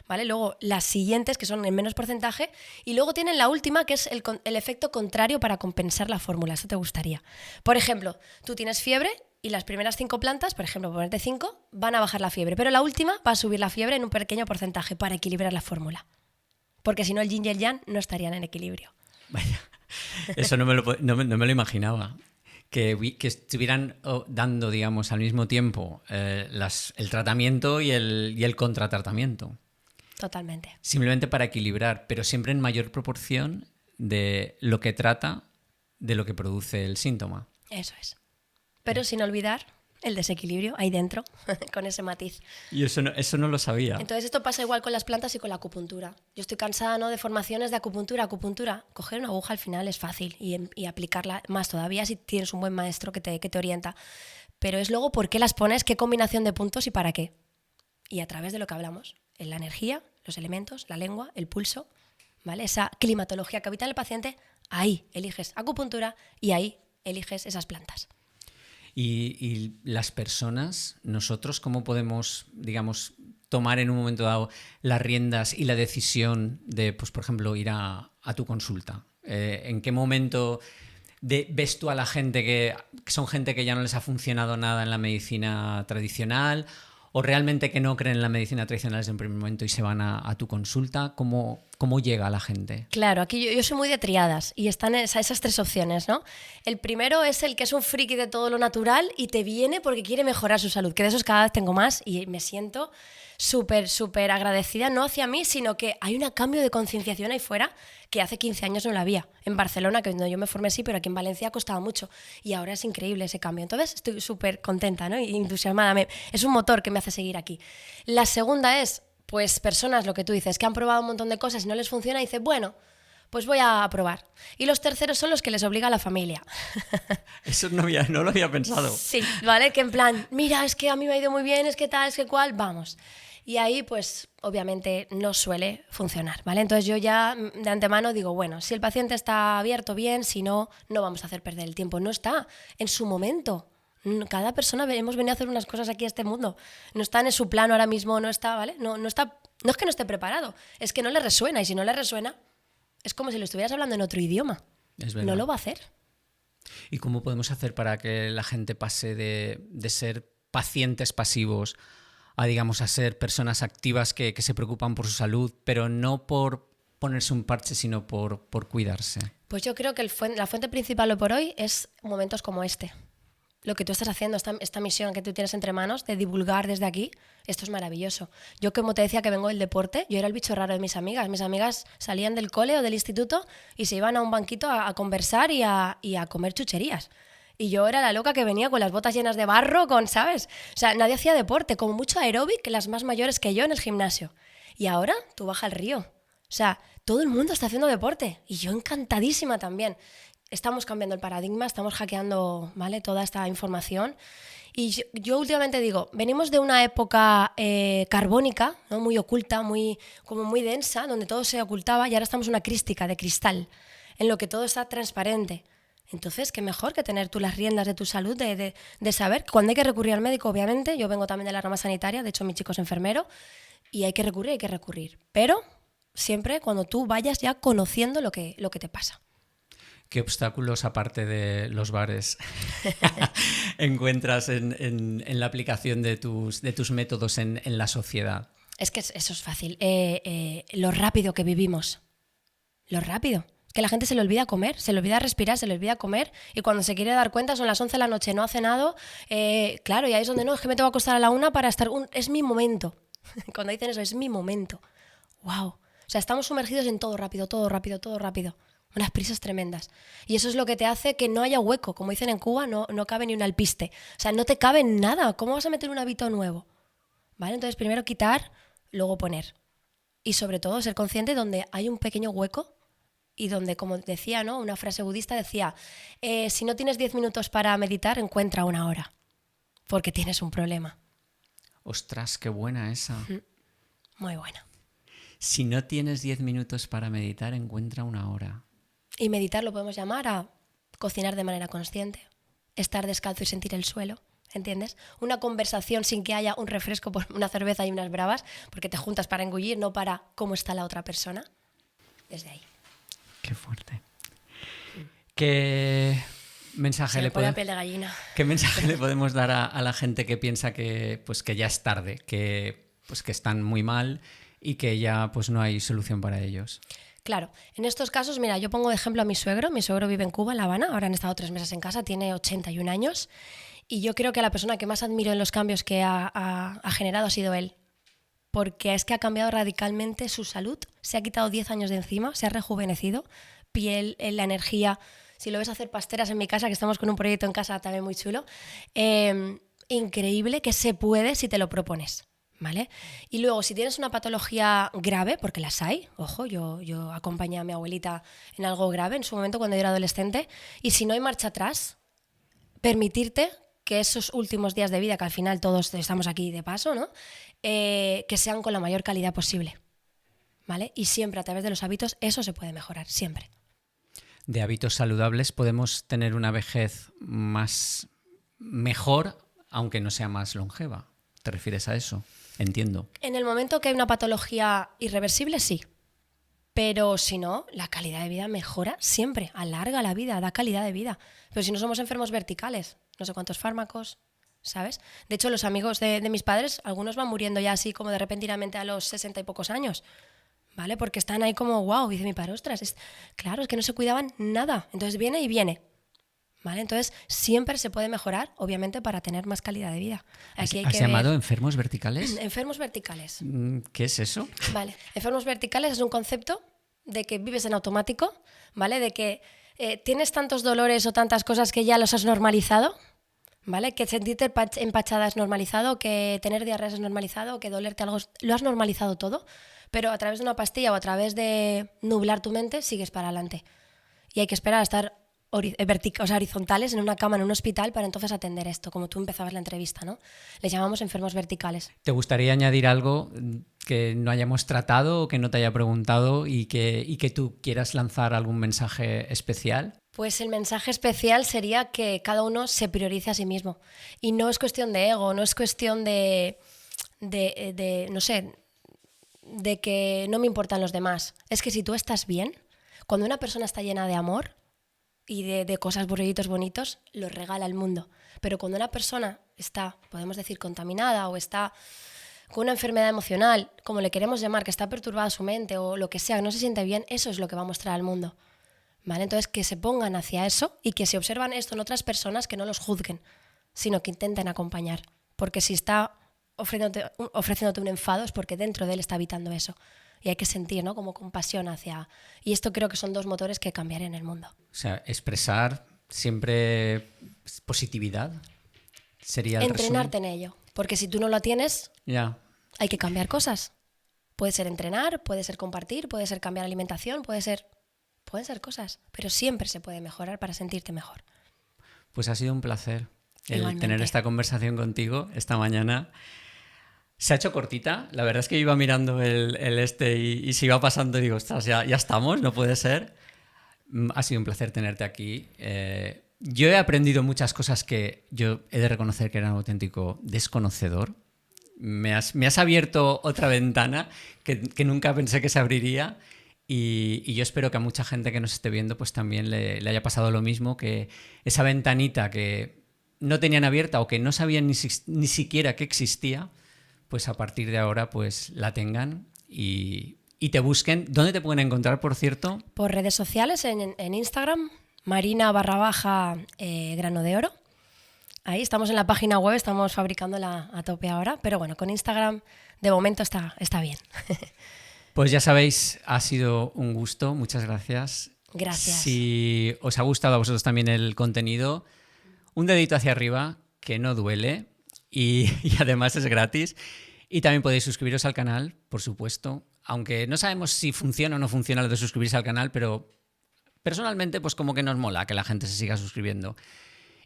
¿vale? Luego las siguientes, que son en menos porcentaje, y luego tienen la última, que es el efecto contrario para compensar la fórmula. Eso te gustaría. Por ejemplo, tú tienes fiebre y las primeras 5 plantas, por ejemplo, ponerte 5, van a bajar la fiebre, pero la última va a subir la fiebre en un pequeño porcentaje para equilibrar la fórmula. Porque si no, el yin y el yang no estarían en equilibrio. Vaya, eso no me lo imaginaba. Que estuvieran dando, digamos, al mismo tiempo el tratamiento y el contratratamiento. Totalmente. Simplemente para equilibrar, pero siempre en mayor proporción de lo que trata de lo que produce el síntoma. Eso es. Pero sin olvidar el desequilibrio ahí dentro, con ese matiz. Y eso no lo sabía. Entonces esto pasa igual con las plantas y con la acupuntura. Yo estoy cansada, ¿no?, de formaciones de acupuntura. Coger una aguja al final es fácil y aplicarla más todavía si tienes un buen maestro que te orienta. Pero es luego por qué las pones, qué combinación de puntos y para qué. Y a través de lo que hablamos, en la energía, los elementos, la lengua, el pulso, ¿vale? Esa climatología que habita en el paciente, ahí eliges acupuntura y ahí eliges esas plantas. Y las personas, nosotros, ¿cómo podemos, digamos, tomar en un momento dado las riendas y la decisión de, pues, por ejemplo, ir a tu consulta? ¿En qué momento ves tú a la gente que son gente que ya no les ha funcionado nada en la medicina tradicional o realmente que no creen en la medicina tradicional desde un primer momento y se van a tu consulta? ¿Cómo llega a la gente? Claro, aquí yo soy muy de triadas y están esas 3 opciones, ¿no? El primero es el que es un friki de todo lo natural y te viene porque quiere mejorar su salud, que de esos cada vez tengo más y me siento súper agradecida, no hacia mí, sino que hay un cambio de concienciación ahí fuera que hace 15 años no la había. En Barcelona, que yo me formé sí, pero aquí en Valencia costaba mucho y ahora es increíble ese cambio. Entonces estoy súper contenta, ¿no?, y entusiasmada. Es un motor que me hace seguir aquí. La segunda es, pues, personas, lo que tú dices, que han probado un montón de cosas y no les funciona y dicen, bueno, pues voy a probar. Y los terceros son los que les obliga a la familia. Eso no lo había pensado. Sí, ¿vale? Que en plan, mira, es que a mí me ha ido muy bien, es que tal, es que cual, vamos. Y ahí, pues, obviamente no suele funcionar, ¿vale? Entonces yo ya de antemano digo, bueno, si el paciente está abierto, bien, si no, no vamos a hacer perder el tiempo. No está en su momento. Cada persona hemos venido a hacer unas cosas aquí a este mundo. No está en su plano ahora mismo, no está, ¿vale? No está, no es que no esté preparado, es que no le resuena. Y si no le resuena, es como si lo estuvieras hablando en otro idioma. Es verdad. No lo va a hacer. ¿Y cómo podemos hacer para que la gente pase de ser pacientes pasivos a, digamos, a ser personas activas que se preocupan por su salud, pero no por ponerse un parche, sino por cuidarse? Pues yo creo que la fuente principal hoy por hoy es momentos como este. Lo que tú estás haciendo, esta misión que tú tienes entre manos de divulgar desde aquí, esto es maravilloso. Yo, como te decía que vengo del deporte, yo era el bicho raro de mis amigas. Mis amigas salían del cole o del instituto y se iban a un banquito a conversar y a comer chucherías. Y yo era la loca que venía con las botas llenas de barro, ¿sabes? O sea, nadie hacía deporte, como mucho aeróbic, las más mayores que yo en el gimnasio. Y ahora tú vas al río. O sea, todo el mundo está haciendo deporte y yo encantadísima también. Estamos cambiando el paradigma, estamos hackeando, ¿vale?, toda esta información. Y yo últimamente digo, venimos de una época carbónica, ¿no?, muy oculta, muy densa, donde todo se ocultaba, y ahora estamos en una crística de cristal, en lo que todo está transparente. Entonces, qué mejor que tener tú las riendas de tu salud, de saber que cuando hay que recurrir al médico, obviamente. Yo vengo también de la rama sanitaria, de hecho mi chico es enfermero, y hay que recurrir. Pero siempre cuando tú vayas ya conociendo lo que te pasa. ¿Qué obstáculos, aparte de los bares, encuentras en la aplicación de tus métodos en la sociedad? Es que eso es fácil. Lo rápido que vivimos. Lo rápido. Es que la gente se le olvida comer, se le olvida respirar, se le olvida comer, y cuando se quiere dar cuenta son las 11 de la noche, no ha cenado. Claro, y ahí es donde no, es que me tengo que acostar a la 1 para estar... es mi momento. Cuando dicen eso, es mi momento. ¡Wow! O sea, estamos sumergidos en todo rápido, todo rápido, todo rápido. Unas prisas tremendas. Y eso es lo que te hace que no haya hueco. Como dicen en Cuba, no cabe ni un alpiste. O sea, no te cabe nada. ¿Cómo vas a meter un hábito nuevo? ¿Vale? Entonces, primero quitar, luego poner. Y sobre todo, ser consciente donde hay un pequeño hueco y donde, como decía, ¿no?, una frase budista decía, si no tienes 10 minutos para meditar, encuentra 1 hora. porque tienes un problema. Ostras, qué buena esa. Muy buena. Si no tienes 10 minutos para meditar, encuentra 1 hora. Y meditar lo podemos llamar a cocinar de manera consciente, estar descalzo y sentir el suelo, ¿entiendes? Una conversación sin que haya un refresco, una cerveza y unas bravas, porque te juntas para engullir, no para cómo está la otra persona. Desde ahí. Qué fuerte. ¿Qué mensaje ¿Qué mensaje le podemos dar a la gente que piensa que, pues, que ya es tarde, que están muy mal y que ya pues, no hay solución para ellos? Claro, en estos casos, mira, yo pongo de ejemplo a mi suegro. Mi suegro vive en Cuba, en La Habana, ahora han estado 3 meses en casa, tiene 81 años y yo creo que la persona que más admiro en los cambios que ha generado ha sido él. Porque es que ha cambiado radicalmente su salud, se ha quitado 10 años de encima, se ha rejuvenecido, piel, la energía. Si lo ves hacer pasteras en mi casa, que estamos con un proyecto en casa también muy chulo, increíble, que se puede si te lo propones, ¿vale? Y luego, si tienes una patología grave, porque las hay, ojo, yo acompañé a mi abuelita en algo grave en su momento cuando yo era adolescente, y si no hay marcha atrás, permitirte que esos últimos días de vida, que al final todos estamos aquí de paso, ¿no? Que sean con la mayor calidad posible, ¿vale? Y siempre a través de los hábitos eso se puede mejorar, siempre. De hábitos saludables podemos tener una vejez mejor, aunque no sea más longeva. ¿Te refieres a eso? Entiendo. En el momento que hay una patología irreversible, sí. Pero si no, la calidad de vida mejora siempre, alarga la vida, da calidad de vida. Pero si no somos enfermos verticales, no sé cuántos fármacos, ¿sabes? De hecho, los amigos de mis padres, algunos van muriendo ya así como de repentinamente a los 60 y pocos años, ¿vale? Porque están ahí como, wow, dice mi padre, ostras, claro, es que no se cuidaban nada. Entonces viene y viene, ¿vale? Entonces siempre se puede mejorar, obviamente, para tener más calidad de vida. ¿Has llamado enfermos verticales? Enfermos verticales. ¿Qué es eso? Vale, enfermos verticales es un concepto de que vives en automático, ¿vale? De que tienes tantos dolores o tantas cosas que ya los has normalizado, ¿vale? Que sentirte empachada es normalizado, que tener diarrea es normalizado, que dolerte algo lo has normalizado todo, pero a través de una pastilla o a través de nublar tu mente sigues para adelante. Y hay que esperar a estar horizontales en una cama en un hospital para entonces atender esto, como tú empezabas la entrevista, ¿no? Les llamamos enfermos verticales. ¿Te gustaría añadir algo que no hayamos tratado o que no te haya preguntado y que tú quieras lanzar algún mensaje especial? Pues el mensaje especial sería que cada uno se priorice a sí mismo. Y no es cuestión de ego, no es cuestión de no sé, de que no me importan los demás. Es que si tú estás bien, cuando una persona está llena de amor y de cosas, burritos bonitos, los regala al mundo. Pero cuando una persona está, podemos decir, contaminada o está con una enfermedad emocional, como le queremos llamar, que está perturbada su mente o lo que sea, que no se siente bien, eso es lo que va a mostrar al mundo, ¿vale? Entonces, que se pongan hacia eso y que si observan esto en otras personas, que no los juzguen, sino que intenten acompañar. Porque si está ofreciéndote un enfado es porque dentro de él está habitando eso. Y hay que sentir, ¿no? Como compasión hacia... Y esto creo que son 2 motores que cambiarían el mundo. O sea, expresar siempre positividad sería el Entrenarte resumen. en ello. Porque si tú no lo tienes, hay que cambiar cosas. Puede ser entrenar, puede ser compartir, puede ser cambiar alimentación, pueden ser cosas. Pero siempre se puede mejorar para sentirte mejor. Pues ha sido un placer Igualmente. tener esta conversación contigo esta mañana. Se ha hecho cortita, la verdad es que iba mirando el y se iba pasando y digo, ostras, ya estamos, no puede ser. Ha sido un placer tenerte aquí. Yo he aprendido muchas cosas que yo he de reconocer que era un auténtico desconocedor. Me has abierto otra ventana que nunca pensé que se abriría y yo espero que a mucha gente que nos esté viendo pues también le haya pasado lo mismo, que esa ventanita que no tenían abierta o que no sabían ni siquiera que existía, pues a partir de ahora pues la tengan y te busquen. ¿Dónde te pueden encontrar, por cierto? Por redes sociales, en Instagram, Marina_grano de oro. Ahí estamos en la página web, estamos fabricándola a tope ahora, pero bueno, con Instagram de momento está bien. Pues ya sabéis, ha sido un gusto, muchas gracias. Gracias. Si os ha gustado a vosotros también el contenido, un dedito hacia arriba, que no duele. Y además es gratis. Y también podéis suscribiros al canal, por supuesto. Aunque no sabemos si funciona o no funciona lo de suscribirse al canal, pero personalmente pues como que nos mola que la gente se siga suscribiendo.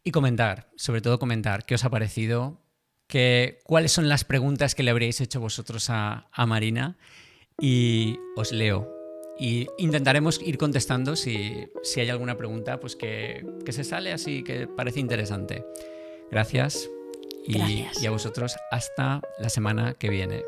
y comentar, sobre todo comentar qué os ha parecido, cuáles son las preguntas que le habríais hecho vosotros a Marina, y os leo. Y intentaremos ir contestando si hay alguna pregunta pues que se sale así, que parece interesante. Gracias. Gracias. Y a vosotros hasta la semana que viene.